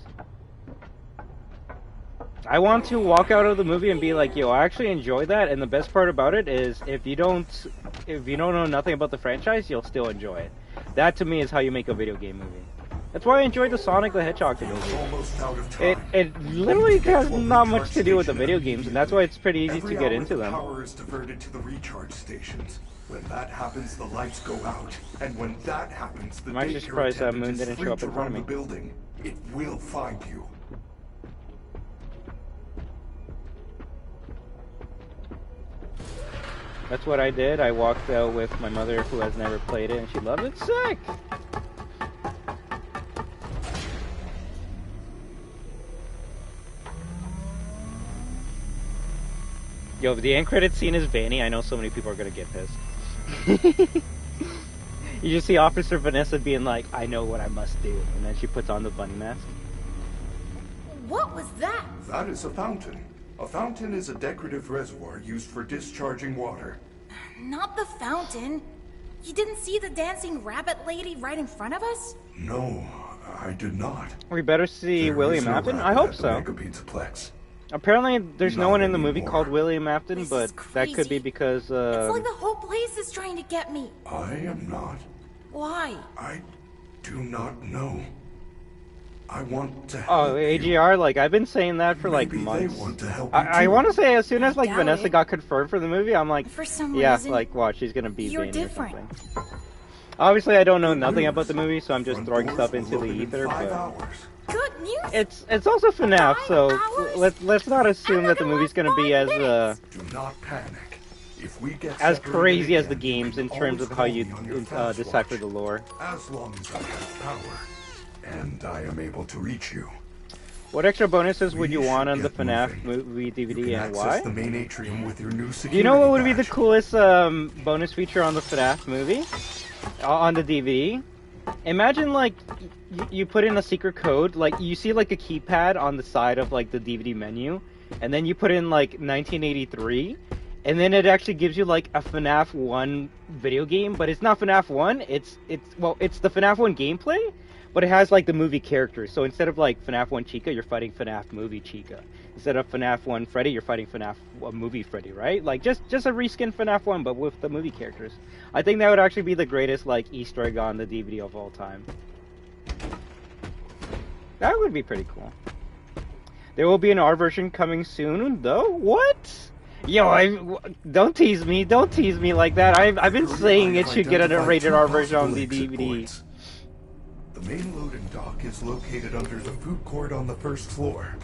I want to walk out of the movie and be like, yo, I actually enjoyed that, and the best part about it is if you don't know nothing about the franchise, you'll still enjoy it. That to me is how you make a video game movie. That's why I enjoyed the Sonic the Hedgehog movie. Almost out of time. It literally has not much to do with the video games, and that's why it's pretty easy to get into them. Power is diverted to the recharge stations. When that happens, the lights go out, and when that happens, the I'm actually surprised that Moon didn't show up in front of me. The building. It will find you. That's what I did. I walked out with my mother, who has never played it, and she loved it. Sick! Yo, if the end credit scene is Vanny, I know so many people are gonna get pissed. You just see Officer Vanessa being like, I know what I must do, and then she puts on the bunny mask. What was that? That is a fountain. A fountain is a decorative reservoir used for discharging water. Not the fountain. You didn't see the dancing rabbit lady right in front of us? No, I did not. We better see There William is no Afton? rabbit I hope at the so. Mega Pizzaplex. Apparently, there's no Not one in the movie anymore. called William Afton, This but is that could be crazy. because, It's like the whole place is trying to get me. I am not. Why? I do not know. I want to help Oh, you. AGR, like, I've been saying that for, like, Maybe months. they want to help you I too. want to say, as soon as, like, doubt Vanessa it. got confirmed for the movie, I'm like, For some yeah, reason, like, watch, she's gonna be you're Vanny or different. something. Obviously, I don't know nothing about the movie, so I'm just Front throwing doors stuff will into the open in ether, 5 but... hours. Good news. It's also FNAF, 5 so hours? let's not assume I'm that the gonna movie's gonna last be 5 as minutes. Do not panic. If we get as separated crazy as the again, games you in can terms of always how call you me on your fast decipher watch. the lore. As long as I have power, and I am able to reach you. What extra bonuses would you We want should on the get FNAF moving. movie You DVD can and access why? the main atrium with your new security Do you know what would be the badge. coolest bonus feature on the FNAF movie? On the DVD? Imagine, like, you put in a secret code, like, you see, like, a keypad on the side of, like, the DVD menu, and then you put in, like, 1983, and then it actually gives you, like, a FNAF 1 video game, but it's not FNAF 1, it's the FNAF 1 gameplay, but it has, like, the movie characters. So instead of, like, FNAF 1 Chica, you're fighting FNAF movie Chica. Instead of FNAF 1 Freddy, you're fighting FNAF movie Freddy, right? Like, just a reskin FNAF 1, but with the movie characters. I think that would actually be the greatest, like, Easter egg on the DVD of all time. That would be pretty cool. There will be an R version coming soon, though? What? Yo, don't tease me like that. I've been saying it should get a rated R version on the DVD. The main loading dock is located under the food court on the first floor.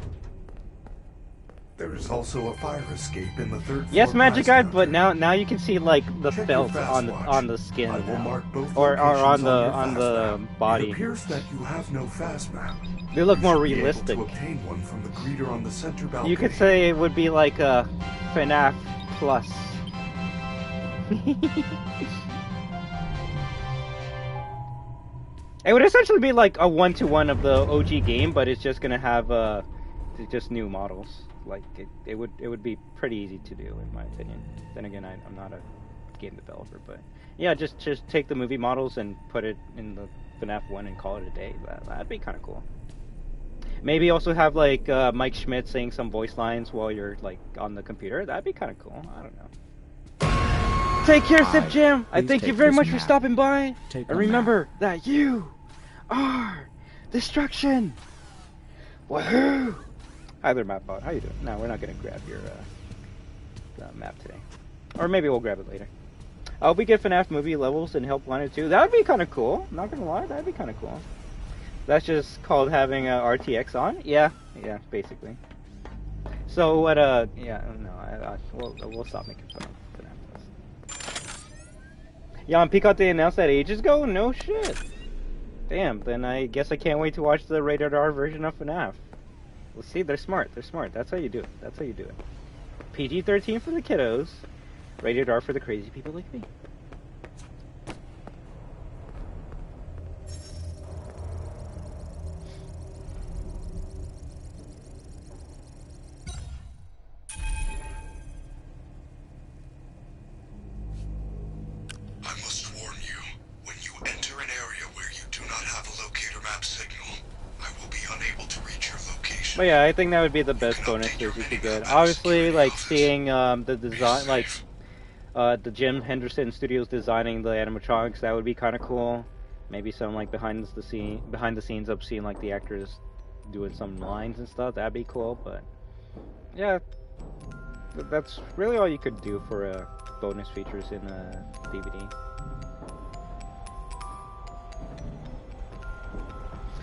There is also a fire escape in the third floor. Yes, Magic glass Guy, but counter. now you can see, like, the Check felt your fast on the watch. skin I will now. mark both Or locations on your the fast map. body. It appears that you have no fast map. They look You more should be able realistic. to obtain one from the greeter on the center balcony. You could say it would be like a FNAF Plus. It would essentially be like a 1-to-1 of the OG game, but it's just gonna have just new models. Like it would be pretty easy to do, in my opinion. Then again, I'm not a game developer, but yeah, just take the movie models and put it in the FNAF 1 and call it a day. That'd be kind of cool. Maybe also have like Mike Schmidt saying some voice lines while you're like on the computer. That'd be kind of cool. I don't know. Take care, Sip Jam. I thank you very much for stopping by. And remember that you are destruction. Wahoo! Hi there, Mapbot. How you doing? No, we're not gonna grab your map today, or maybe we'll grab it later. We get FNAF movie levels and help 1 and 2. That would be kind of cool. Not gonna lie, that'd be kind of cool. That's just called having RTX on. Yeah, basically. So what? Yeah, no, we'll stop making fun of FNAF. Yeah, and Peacock, they announced that ages ago. No shit. Damn. Then I guess I can't wait to watch the rated R version of FNAF. Well, see, they're smart. They're smart. That's how you do it. That's how you do it. PG-13 for the kiddos. Rated R for the crazy people like me. I must warn you, when you enter an area where you do not have a locator map signal, I will be unable to reach your location. But yeah, I think that would be the best bonuses you could get. Obviously, like seeing the design, like the Jim Henderson Studios designing the animatronics, that would be kind of cool. Maybe some like behind the scenes of seeing like the actors doing some lines and stuff. That'd be cool. But yeah, that's really all you could do for bonus features in a DVD.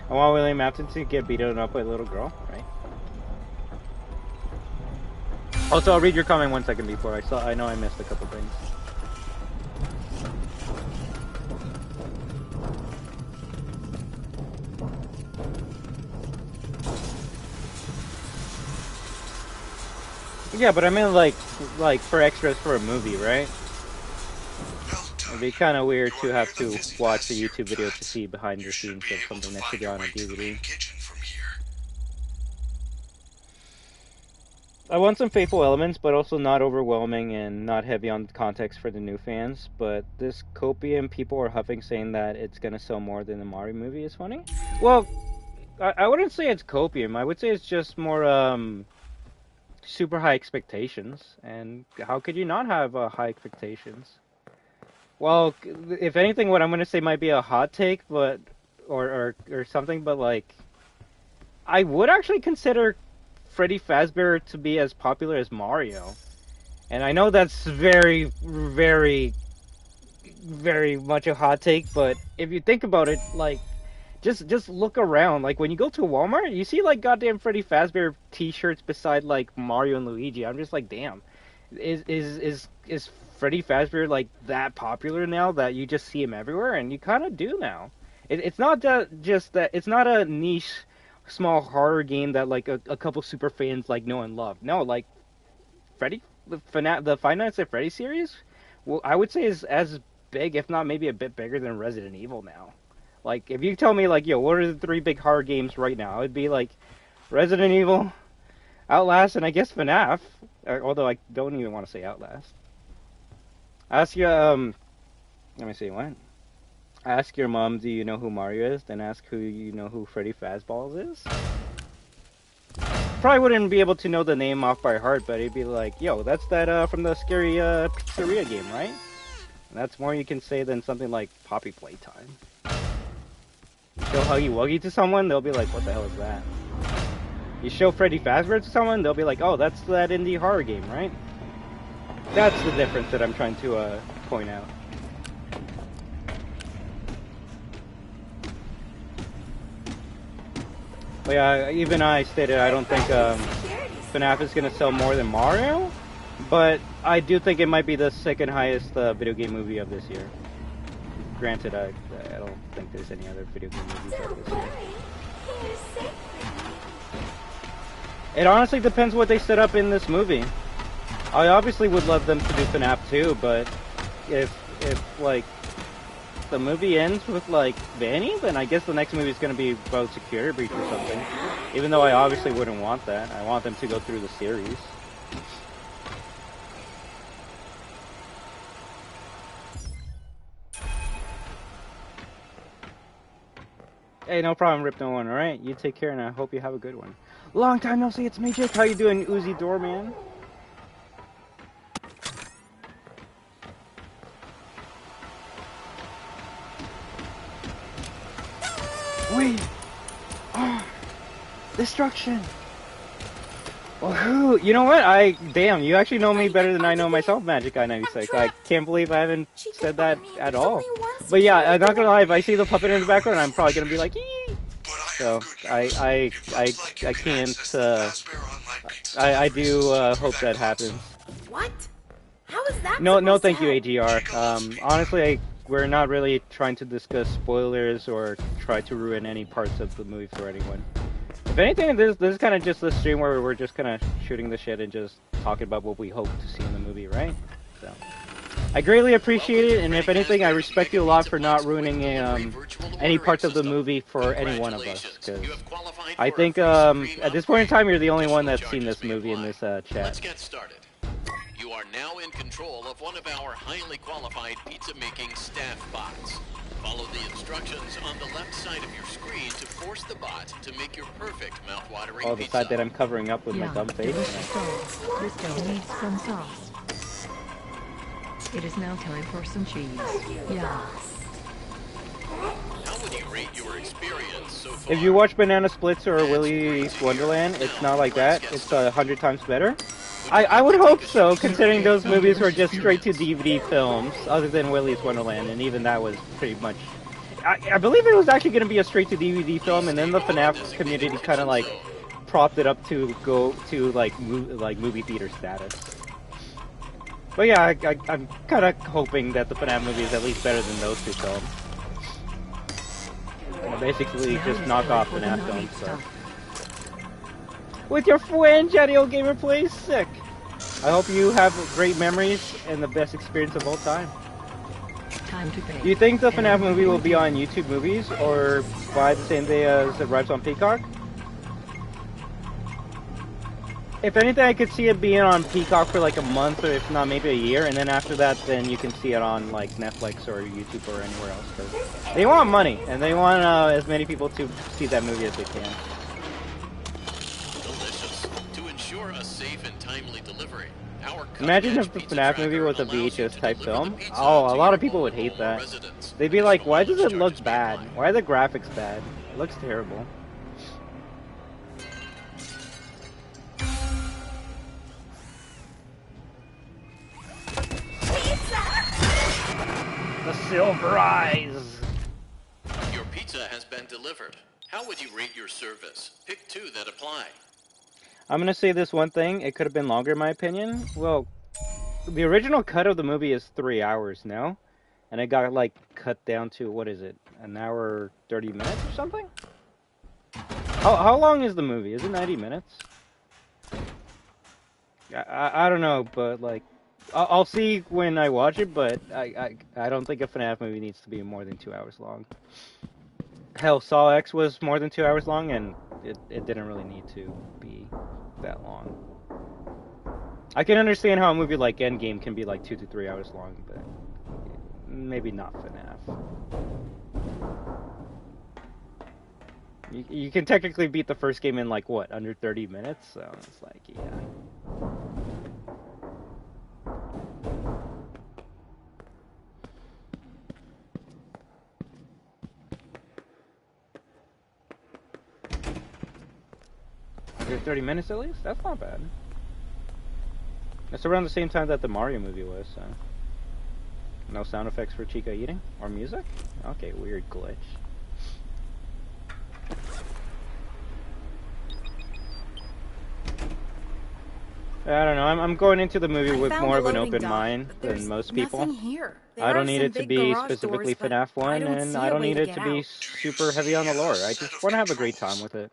I want William Afton to get beaten up by a little girl, right? Also, I'll read your comment 1 second before I know I missed a couple things. Yeah, but I mean like for extras for a movie, right? It'd be kind of weird to have to watch a YouTube video to see behind the scenes of something that should be on a DVD. I want some faithful elements, but also not overwhelming and not heavy on context for the new fans. But this copium people are huffing saying that it's gonna sell more than the Mario movie is funny. Well, I wouldn't say it's copium. I would say it's just more super high expectations. And how could you not have high expectations? Well, if anything, what I'm gonna say might be a hot take, but or something. But like, I would actually consider Freddy Fazbear to be as popular as Mario. And I know that's very, very, very much a hot take, but if you think about it, like, just look around. Like, when you go to Walmart, you see, like, goddamn Freddy Fazbear t-shirts beside, like, Mario and Luigi. I'm just like, damn. Is Freddy Fazbear, like, that popular now that you just see him everywhere? And you kind of do now. It's not just that, it's not a niche small horror game that like a couple super fans like know and love. No, like Freddy, the Five Nights at Freddy series, well, I would say is as big, if not maybe a bit bigger than Resident Evil now. Like if you tell me like, yo, what are the 3 big horror games right now? It would be like Resident Evil, Outlast, and I guess FNAF. Although I don't even want to say Outlast. Ask you, let me see what. Ask your mom, do you know who Mario is? Then ask who you know who Freddy Fazballs is. Probably wouldn't be able to know the name off by heart, but it'd be like, yo, that's that from the scary pizzeria game, right? And that's more you can say than something like Poppy Playtime. You show Huggy Wuggy to someone, they'll be like, what the hell is that? You show Freddy Fazbear to someone, they'll be like, oh, that's that indie horror game, right? That's the difference that I'm trying to point out. But yeah, even I stated I don't think FNAF is going to sell more than Mario, but I do think it might be the second highest video game movie of this year. Granted, I don't think there's any other video game movies of this year. It honestly depends what they set up in this movie. I obviously would love them to do FNAF 2, but if like the movie ends with like Vanny, then I guess the next movie is going to be about security breach or something. Even though I obviously wouldn't want that. I want them to go through the series. Hey, no problem, Rip No One, alright? You take care and I hope you have a good one. Long time no see, it's me, Jake. How you doing, Uzi Doorman? Wait! Oh! Destruction! WAHOO! You know what? Damn, you actually know me better than I know myself, Magic Guy 96. I can't believe I haven't said that at all. But yeah, I'm not gonna lie, if I see the puppet in the background, I'm probably gonna be like, ee! So, I can't, I do, hope that happens. What? How is that? No, thank you, AGR. Honestly, we're not really trying to discuss spoilers or try to ruin any parts of the movie for anyone. If anything, this is kind of just a stream where we're just kind of shooting the shit and just talking about what we hope to see in the movie, right? So, I greatly appreciate it, and if anything, I respect you a lot for not ruining any parts of the movie for any one of us. Because I think at this point in time, you're the only one that's seen this movie in this chat. Let's get started. You are now in control of one of our highly qualified pizza-making staff bots. Follow the instructions on the left side of your screen to force the bot to make your perfect mouth-watering pizza. Oh, the side that I'm covering up with my dumb face. This dough needs some sauce. It is now time for some cheese. Yeah. rate your experience so far. If you watch Banana Splits or Willy's Wonderland, it's not like that. It's 100 times better. I would hope so, considering those movies were just straight to DVD films, other than Willy's Wonderland, and even that was pretty much. I believe it was actually going to be a straight to DVD film, and then the FNAF community kind of like propped it up to go to like movie theater status. But yeah, I'm kind of hoping that the FNAF movie is at least better than those two films. Basically, just knock off FNAF films. So. With your friend, Jadeo Gamer plays sick. I hope you have great memories and the best experience of all time. Do you think the FNAF movie will be on YouTube Movies or by the same day as it arrives on Peacock? If anything, I could see it being on Peacock for like a month, or if not, maybe a year, and then after that, then you can see it on like Netflix or YouTube or anywhere else. Cause they want money, and they want as many people to see that movie as they can. Delicious. To ensure a safe and timely delivery, imagine if the FNAF movie was a VHS type film. Oh, a lot of people would hate that. They'd be like, why does it look bad? Why are the graphics bad? It looks terrible. The silver eyes. Your pizza has been delivered. How would you rate your service? Pick two that apply. I'm gonna say this one thing. It could have been longer, in my opinion. Well, the original cut of the movie is 3 hours now, and it got like cut down to what is it? An hour 30 minutes or something? How long is the movie? Is it 90 minutes? I don't know, but like. I'll see when I watch it, but I don't think a FNAF movie needs to be more than 2 hours long. Hell, Saw X was more than 2 hours long, and it didn't really need to be that long. I can understand how a movie like Endgame can be like 2 to 3 hours long, but maybe not FNAF. You can technically beat the first game in like, what, under 30 minutes? So it's like, yeah. Under 30 minutes at least? That's not bad. It's around the same time that the Mario movie was, so. No sound effects for Chica eating? Or music? Okay, weird glitch. I don't know, I'm going into the movie with more of an open mind than most people. I don't need it to be specifically FNAF 1, and I don't need it to be super heavy on the lore. I just want to have a great time with it.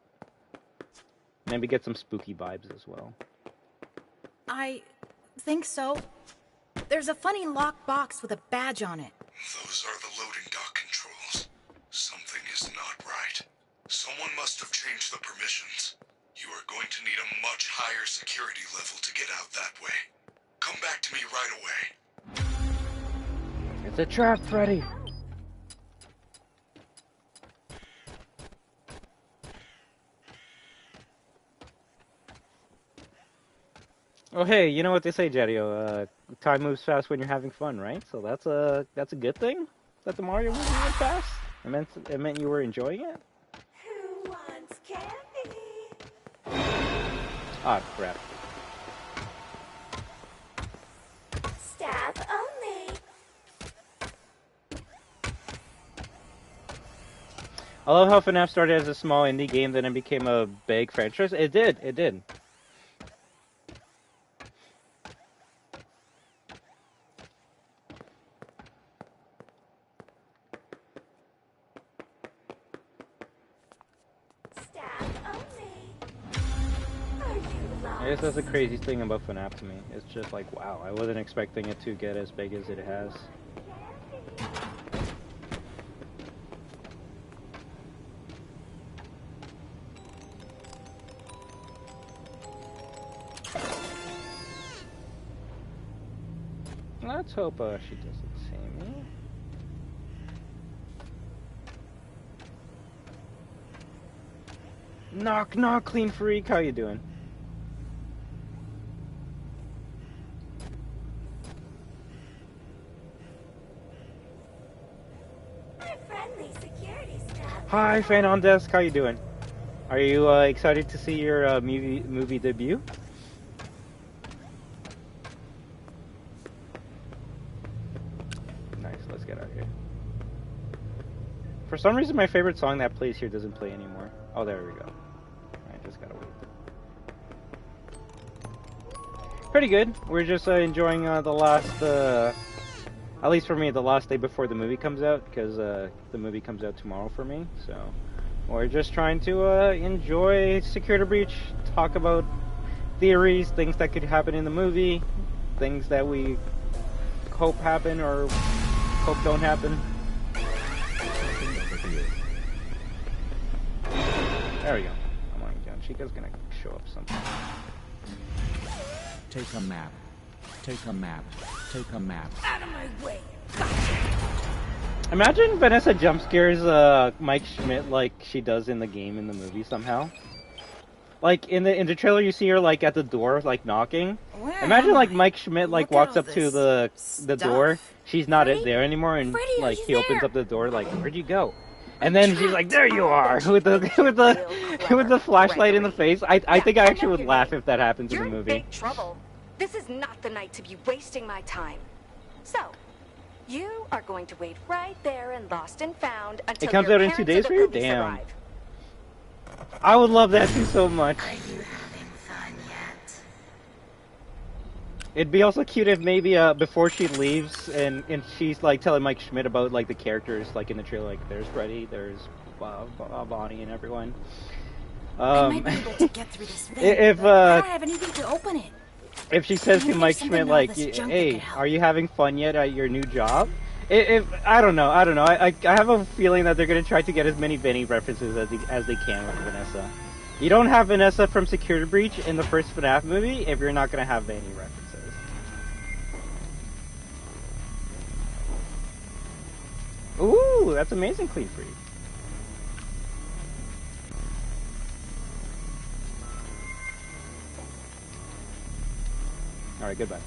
Maybe get some spooky vibes as well. I think so. There's a funny locked box with a badge on it. Those are the loading dock controls. Something is not right. Someone must have changed the permissions. You are going to need a much higher security level to get out that way. Come back to me right away. It's a trap, Freddy. Oh hey, you know what they say, Jadeo? Time moves fast when you're having fun, right? So that's a good thing that the Mario movie went fast. It meant you were enjoying it. Who wants candy? Ah, crap. Staff only. I love how FNAF started as a small indie game, then it became a big franchise. It did. I guess that's the crazy thing about FNAF to me. It's just like, wow, I wasn't expecting it to get as big as it has. Let's hope she doesn't see me. Knock, knock, clean freak. How you doing? My friendly security staff Hi, fan on desk. How you doing? Are you excited to see your movie debut? Nice. Let's get out of here. For some reason, my favorite song that plays here doesn't play anymore. Oh, there we go. I just gotta wait. Pretty good. We're just enjoying the last, at least for me, the last day before the movie comes out, because the movie comes out tomorrow for me. So we're just trying to enjoy Security Breach, talk about theories, things that could happen in the movie, things that we hope happen or hope don't happen. There we go. I'm on down. Chica's gonna show up sometime. Take a map. Take a map. Take a map. Out of my way. Imagine Vanessa jump scares Mike Schmidt like she does in the game in the movie somehow. Like in the trailer, you see her like at the door, like knocking. Imagine like Mike Schmidt like walks up to the door. She's not there anymore, and Freddy, like he opens up the door, like where'd you go? And then she's like, "There you are," with the flashlight in the face. I think I actually would laugh if that happens in the movie. You're in big trouble. This is not the night to be wasting my time. So, you are going to wait right there in Lost and Found until it comes your out in 2 days parents for or you? the police Damn. arrive. I would love that too so much. Are you having fun yet? It'd be also cute if maybe before she leaves and she's like telling Mike Schmidt about like the characters like in the trailer, like there's Freddy, there's Bonnie and everyone. I might be able to get through this vent, if but I don't have anything to open it. If she says to Maybe Mike there's Schmidt something like, about this junk that "Hey, could help." are you having fun yet at your new job?" If I don't know. I have a feeling that they're gonna try to get as many Benny references as they can with Vanessa. You don't have Vanessa from Security Breach in the first FNAF movie if you're not gonna have Benny references. Ooh, that's amazing, Clean Freak. Alright, goodbye.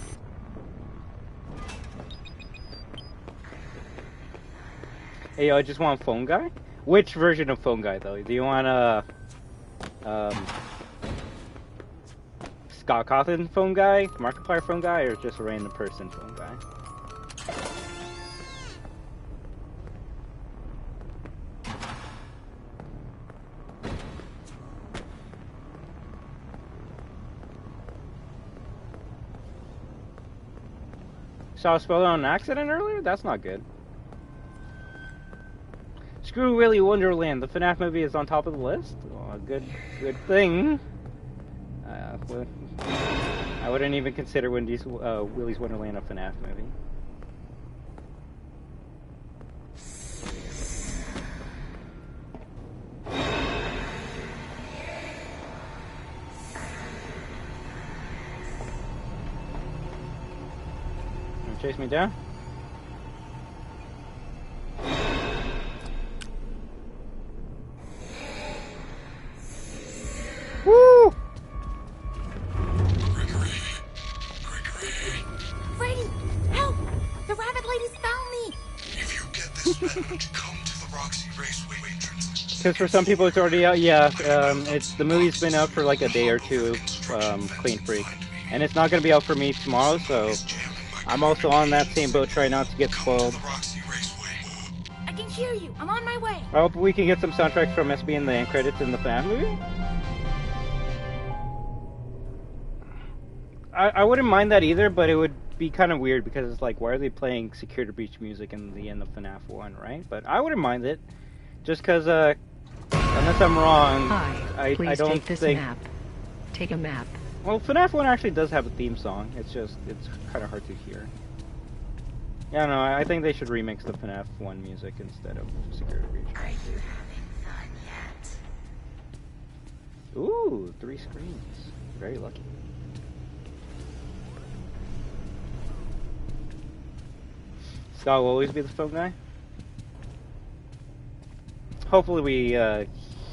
Hey, yo, I just want Phone Guy? Which version of Phone Guy, though? Do you want Scott Cawthon Phone Guy, Markiplier Phone Guy, or just a random person Phone Guy? Saw a spell on an accident earlier? That's not good. Screw Willy Wonderland. The FNAF movie is on top of the list. Oh, good thing. Well, I wouldn't even consider Willy's Wonderland a FNAF movie. Chase me down. Woo! Freddy, help! The rabbit ladies found me. If you get this message, come to the Roxy Raceway entrance. Because for some people it's already out. Yeah, it's the movie's been out for like a day or two. Clean Freak, and it's not gonna be out for me tomorrow. So I'm also on that same boat, trying not to get spoiled. I can hear you. I'm on my way. I hope we can get some soundtracks from SB in the end credits in the FNAF movie. I wouldn't mind that either, but it would be kind of weird because it's like, why are they playing Security Breach music in the end of FNAF 1, right? But I wouldn't mind it, just because, unless I'm wrong, Hi, I don't take this think... map. Take a map. Well, FNAF 1 actually does have a theme song, it's kind of hard to hear. Yeah, no, I think they should remix the FNAF 1 music instead of Security Breach. Are you having fun yet? Ooh, 3 screens. Very lucky. Scott will always be the phone guy. Hopefully we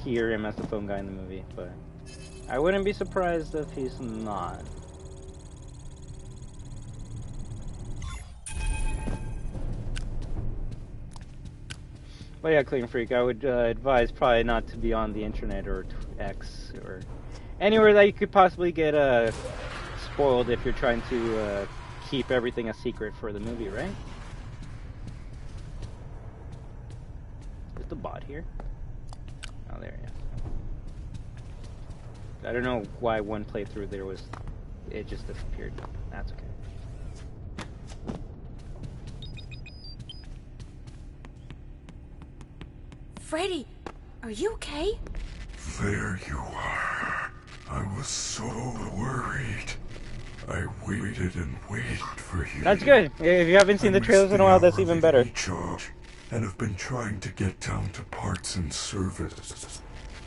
hear him as the phone guy in the movie, but I wouldn't be surprised if he's not. But yeah, Clean Freak, I would advise probably not to be on the internet or X or anywhere that you could possibly get spoiled if you're trying to keep everything a secret for the movie, right? Is the bot here? Oh, there he is. I don't know why one playthrough there was, it just disappeared. That's okay. Freddy, are you okay? There you are. I was so worried. I waited and waited for you. That's good. If you haven't seen the trailers in a while, that's even better. Charge, and have been trying to get down to parts and service.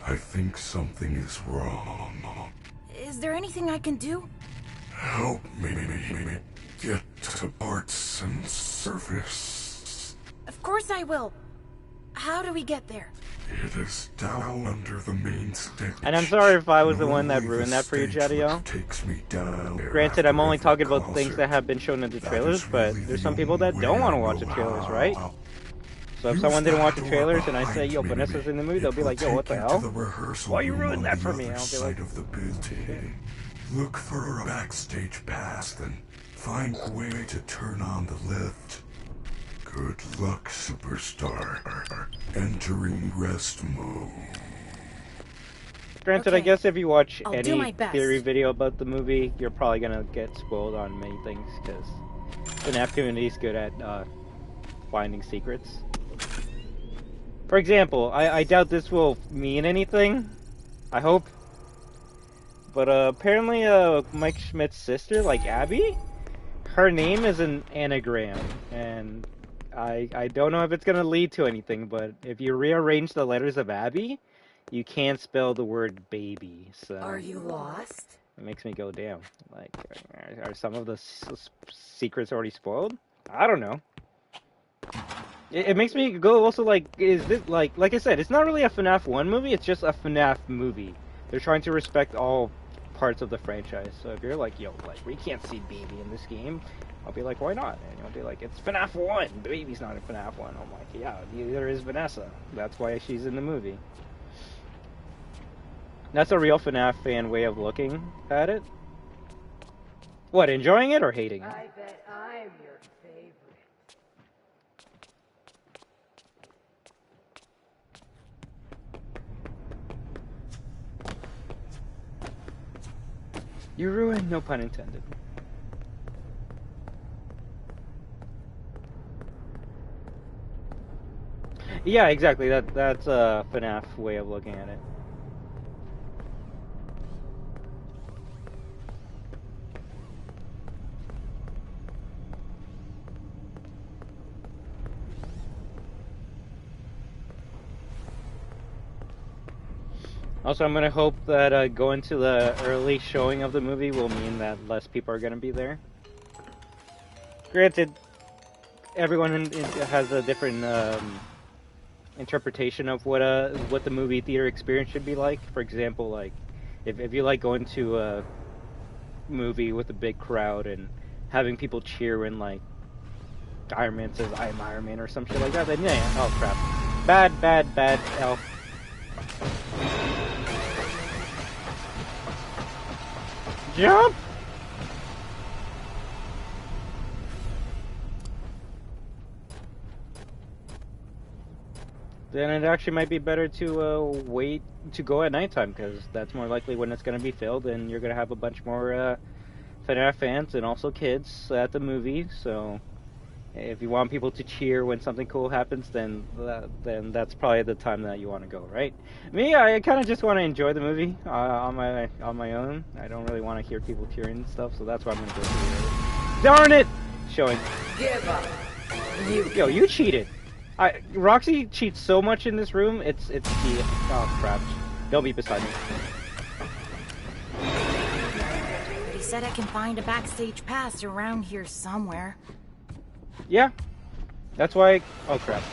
I think something is wrong. Is there anything I can do? Help me get to parts and service. Of course I will. How do we get there? It is down under the main stage. And I'm sorry if I was the one that ruined that for you, Jadeo. Granted, I'm only talking about things that have been shown in the trailers, but there's some people that don't want to watch the trailers, right? So if someone didn't watch the trailers and I say, yo, Vanessa's in the movie, they'll be like, yo, what the hell? Why you ruined that for me? And I'll be like, look for a backstage pass, then find a way to turn on the lift. Good luck, superstar. Entering rest mode. Granted, I guess if you watch I'll do any my best. theory video about the movie, you're probably gonna get spoiled on many things, because the FNAF community is good at finding secrets. For example, I doubt this will mean anything. I hope. But apparently Mike Schmidt's sister, like Abby, her name is an anagram, and I don't know if it's gonna lead to anything, but if you rearrange the letters of Abby, you can't spell the word baby. So Are you lost? it makes me go, damn. Like, are some of the secrets already spoiled? I don't know. It makes me go also like, is this like I said, it's not really a FNAF 1 movie, it's just a FNAF movie. They're trying to respect all parts of the franchise. So if you're like, yo, like, we can't see Baby in this game, I'll be like, why not? And you'll be like, it's FNAF 1, Baby's not in FNAF 1. I'm like, yeah, neither is Vanessa. That's why she's in the movie. That's a real FNAF fan way of looking at it. What, enjoying it or hating it? I bet I'm your favorite. You ruined, no pun intended. Yeah, exactly. That's a FNAF way of looking at it. Also, I'm gonna hope that going to the early showing of the movie will mean that less people are gonna be there. Granted, everyone has a different interpretation of what the movie theater experience should be like. For example, like if you like going to a movie with a big crowd and having people cheer when like Iron Man says "I am Iron Man" or some shit like that, then yeah. Oh crap! Bad elf. Jump! Then it actually might be better to wait to go at nighttime, because that's more likely when it's going to be filled, and you're going to have a bunch more FNAF fans and also kids at the movie. So if you want people to cheer when something cool happens, then that's probably the time that you want to go, right? Me, I kind of just want to enjoy the movie on my own. I don't really want to hear people cheering and stuff, so that's why I'm going to go through it. Darn it! Showing. Give up. Yo, you cheated. Roxy cheats so much in this room, it's the... Oh, crap. Don't be beside me. He said I can find a backstage pass around here somewhere. Yeah. That's why... Oh, crap.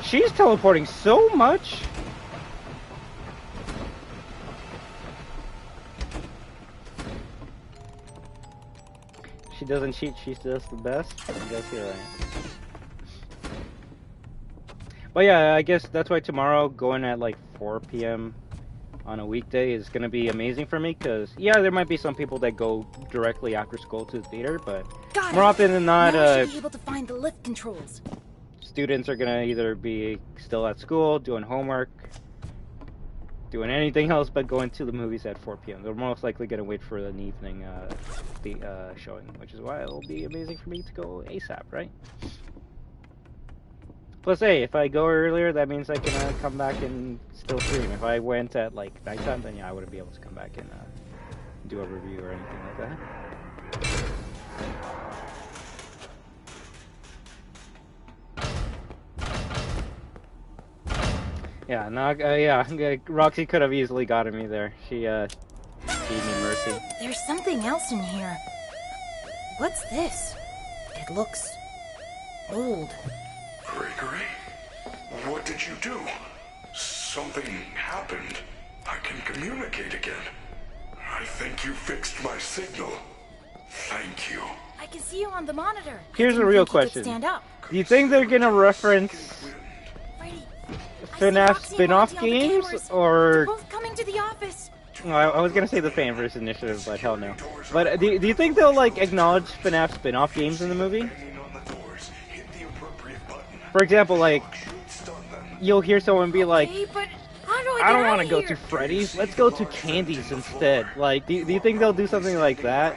She's teleporting so much! She doesn't cheat, she's just the best. I guess you're right. But yeah, I guess that's why tomorrow going at like 4 p.m. on a weekday is going to be amazing for me, because yeah, there might be some people that go directly after school to the theater, but Got more it. often than not, Now I should be able to find the lift controls. students are going to either be still at school, doing homework, doing anything else but going to the movies at 4 p.m. They're most likely going to wait for an evening showing, which is why it'll be amazing for me to go ASAP, right? Plus, hey, if I go earlier, that means I can come back and still stream. If I went at like nighttime, then yeah, I wouldn't be able to come back and do a review or anything like that. Yeah, no, yeah, Roxy could have easily gotten me there. She gave me mercy. There's something else in here. What's this? It looks old. Gregory? What did you do? Something happened. I can communicate again. I think you fixed my signal. Thank you. I can see you on the monitor. Here's a real question. Stand up. Do you think they're gonna reference Freddy, FNAF spin-off games, or... both coming to the office. Well, I was gonna say the Fanverse initiative, but hell no. But do you think they'll like acknowledge FNAF spin-off games in the movie? For example, like, you'll hear someone be like, Hey, but how do I don't want to go to Freddy's, let's go to Candy's instead. Like, do you think they'll do something like that?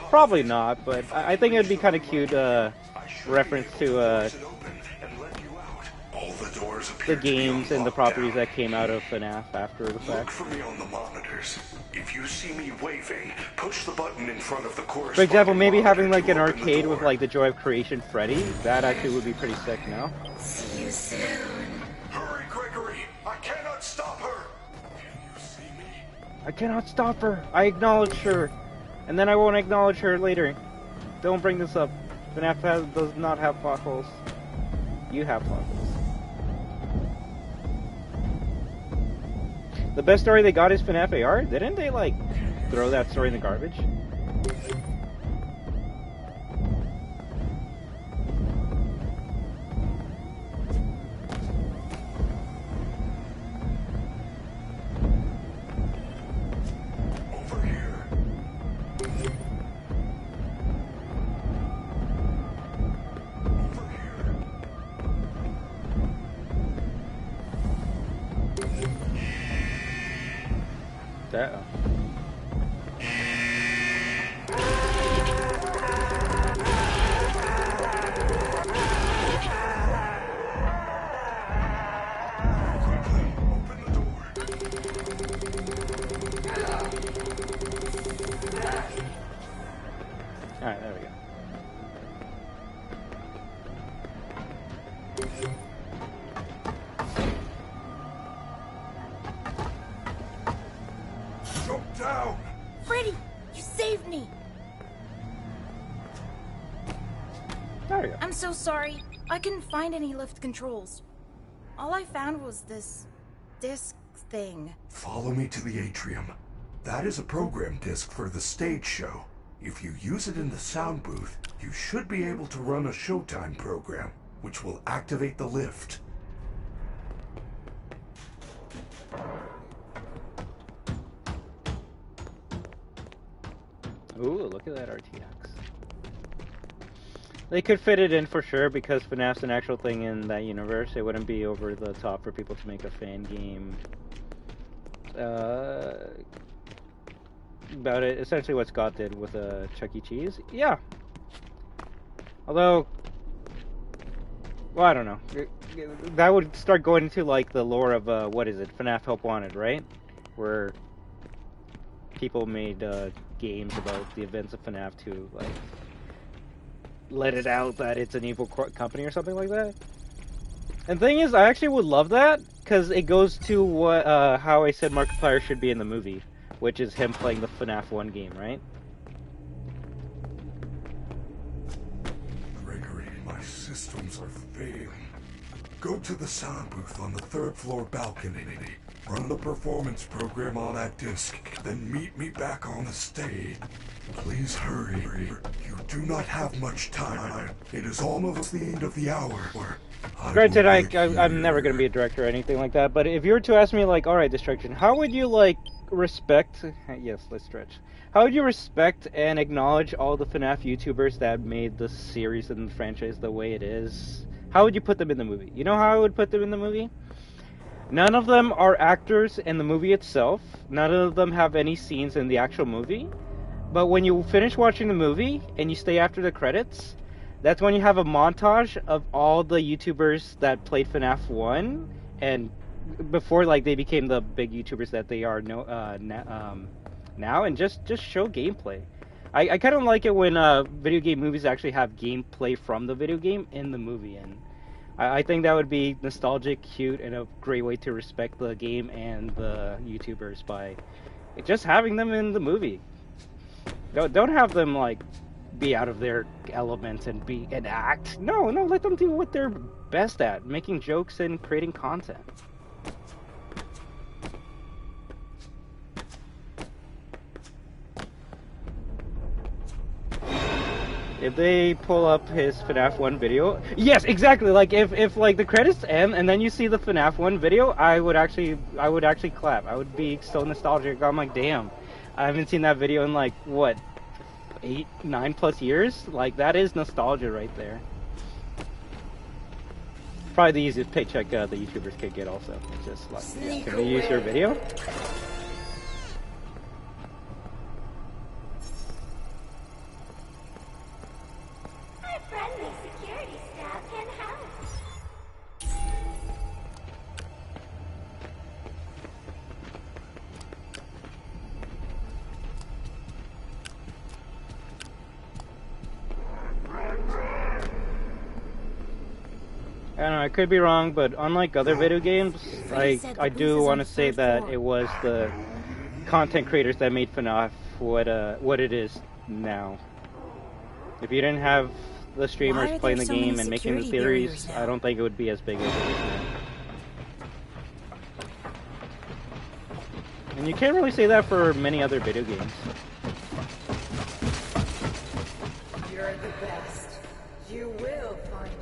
Probably not, but I think it'd be kind of cute reference to the games and the properties that came out of FNAF after the fact. Look for me on the monitors. If you see me waving, push the button in front of the corresponding. For example, maybe having like an arcade with like the Joy of Creation Freddy. That actually would be pretty sick, no? See you soon. Hurry, Gregory! I cannot stop her. Can you see me? I cannot stop her. I acknowledge her, and then I won't acknowledge her later. Don't bring this up. FNAF does not have potholes. You have potholes. The best story they got is FNAF AR? Didn't they, like, throw that story in the garbage? Over here. Uh-oh. Alright, there we go. Jump down! Freddy, you saved me. There we go. I'm so sorry. I couldn't find any lift controls. All I found was this disc thing. Follow me to the atrium. That is a program disc for the stage show. If you use it in the sound booth, you should be able to run a Showtime program, which will activate the lift. Ooh, look at that RTX. They could fit it in for sure, because FNAF's an actual thing in that universe. It wouldn't be over the top for people to make a fan game about it. Essentially what Scott did with Chuck E. Cheese. Yeah. Although, well, I don't know. That would start going into like the lore of, what is it, FNAF Help Wanted, right? Where people made games about the events of FNAF to, like, let it out that it's an evil company or something like that. And the thing is, I actually would love that, because it goes to what how I said Markiplier should be in the movie, which is him playing the FNAF 1 game, right? Gregory, my systems are failing. Go to the sound booth on the 3rd floor balcony. Run the performance program on that disc, then meet me back on the stage. Please hurry. You do not have much time. It is almost the end of the hour. Granted, I'm never going to be a director or anything like that, but if you were to ask me, like, alright, Destruction, how would you, like, respect... Yes, let's stretch. How would you respect and acknowledge all the FNAF YouTubers that made the series and the franchise the way it is? How would you put them in the movie? You know how I would put them in the movie? None of them are actors in the movie itself. None of them have any scenes in the actual movie. But when you finish watching the movie and you stay after the credits, that's when you have a montage of all the YouTubers that played FNAF 1 and before, like, they became the big YouTubers that they are now, and just show gameplay. I kind of like it when video game movies actually have gameplay from the video game in the movie, and I think that would be nostalgic, cute, and a great way to respect the game and the YouTubers by just having them in the movie. Don't have them, like, be out of their element and act. No, let them do what they're best at, making jokes and creating content. If they pull up his FNAF 1 video, yes, exactly. Like if like the credits end and then you see the FNAF 1 video, I would actually clap. I would be so nostalgic. I'm like, damn, I haven't seen that video in like what, 8-9+ years. Like, that is nostalgia right there. Probably the easiest paycheck the YouTubers could get. Also, it's just like, can we use your video? I don't know, I could be wrong, but unlike other video games, I do want to say that it was the content creators that made FNAF what it is now. If you didn't have the streamers playing the game and making the theories, I don't think it would be as big as it is now. And you can't really say that for many other video games. You're the best. You will find it.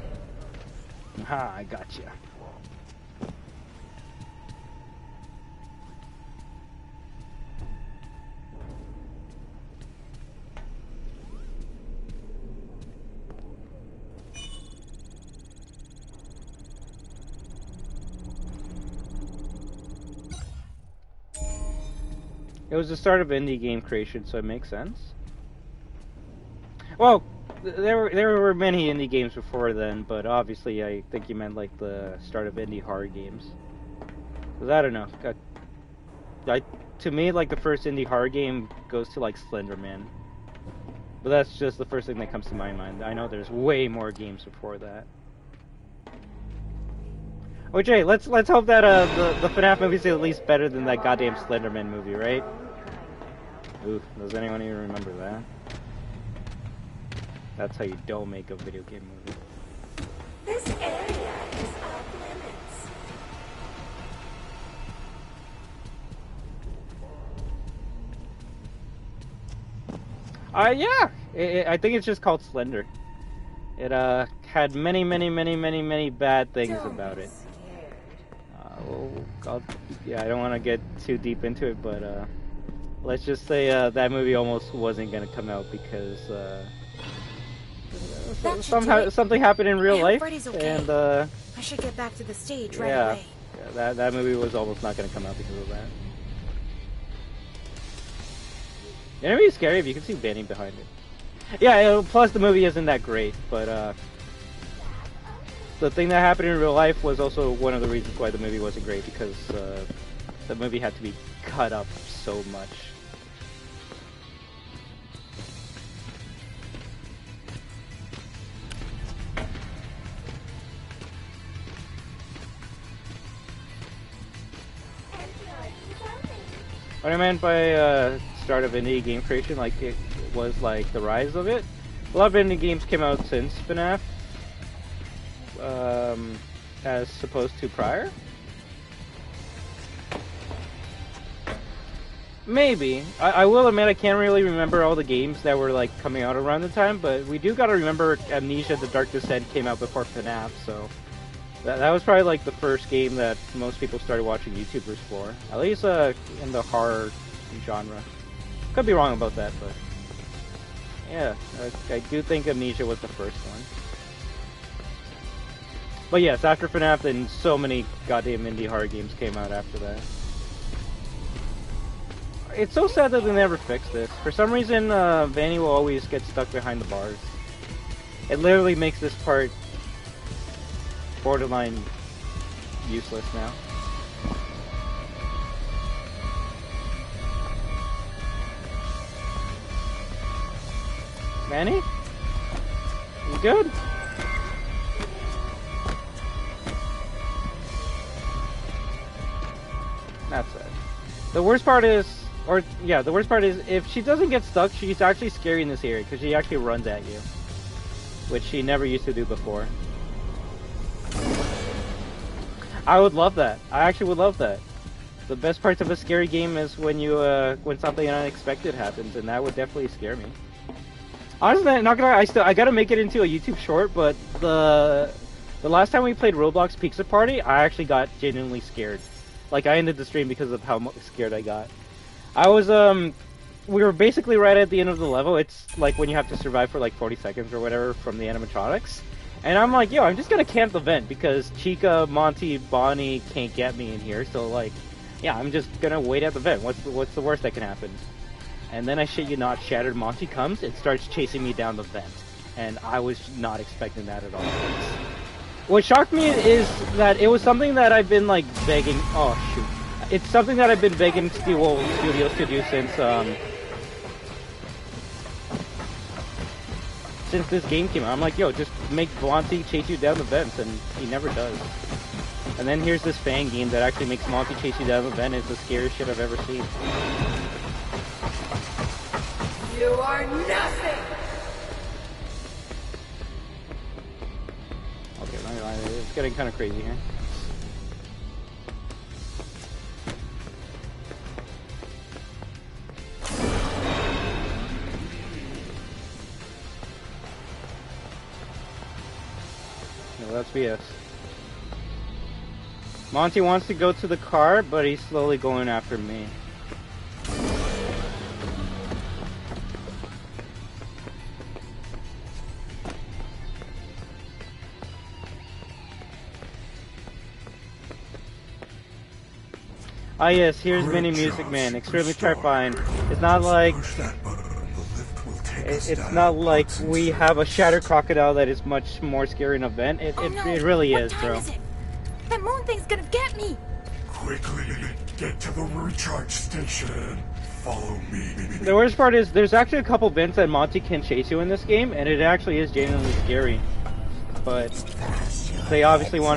Ha, I gotcha. It was the start of indie game creation, so it makes sense. Well, there were many indie games before then, but obviously I think you meant like the start of indie horror games. 'Cause I don't know. To me, like, the first indie horror game goes to like Slender Man. But that's just the first thing that comes to my mind. I know there's way more games before that. Oh, Jay, let's hope that the FNAF movie's at least better than that goddamn Slender Man movie, right? Ooh, does anyone even remember that? That's how you don't make a video game movie. This area is off limits. Yeah, I think it's just called Slender. It had many bad things about it. Well, yeah, I don't want to get too deep into it, but let's just say that movie almost wasn't gonna come out because something happened in real life, and I should get back to the stage right away. Yeah, that movie was almost not gonna come out because of that. It'd be scary if you can see Benny behind it. Yeah, plus the movie isn't that great, but the thing that happened in real life was also one of the reasons why the movie wasn't great, because the movie had to be cut up so much. What I meant by start of indie game creation, like, it was like the rise of it. A lot of indie games came out since FNAF, as opposed to prior. Maybe. I will admit I can't really remember all the games that were like coming out around the time, but we do gotta remember Amnesia: The Dark Descent came out before FNAF, so that was probably like the first game that most people started watching YouTubers for. At least in the horror genre. Could be wrong about that, but yeah, I do think Amnesia was the first one. But yes, after FNAF, then so many goddamn indie horror games came out after that. It's so sad that they never fixed this. For some reason, Vanny will always get stuck behind the bars. It literally makes this part borderline useless now. Vanny? You good? That's it. The worst part is, the worst part is, if she doesn't get stuck, she's actually scary in this area, because she actually runs at you. Which she never used to do before. I would love that. I actually would love that. The best parts of a scary game is when you, when something unexpected happens, and that would definitely scare me. Honestly, not gonna lie, I gotta make it into a YouTube short, but the last time we played Roblox Pizza Party, I actually got genuinely scared. Like, I ended the stream because of how scared I got. I was, we were basically right at the end of the level. It's like when you have to survive for like 40 seconds or whatever from the animatronics. And I'm like, yo, I'm just gonna camp the vent because Chica, Monty, Bonnie can't get me in here. So like, yeah, I'm just gonna wait at the vent. What's the worst that can happen? And then I shit you not, Shattered Monty comes and starts chasing me down the vent. And I was not expecting that at all. What shocked me is that it was something that I've been like begging. Oh shoot! It's something that I've been begging studios to do since this game came out. I'm like, yo, just make Monty chase you down the vents, and he never does. And then here's this fan game that actually makes Monty chase you down the vent. It's the scariest shit I've ever seen. You are nothing. It's getting kind of crazy here. No, that's BS. Monty wants to go to the car, but he's slowly going after me. Ah yes, here's Mini Music Man, extremely terrifying. It's not like we have a Shattered Crocodile that is much more scary in an event. It really is, bro. Is it? That moon thing's gonna get me. Quickly, get to the recharge station. Follow me. The worst part is there's actually a couple vents that Monty can chase you in this game, and it actually is genuinely scary. But they obviously want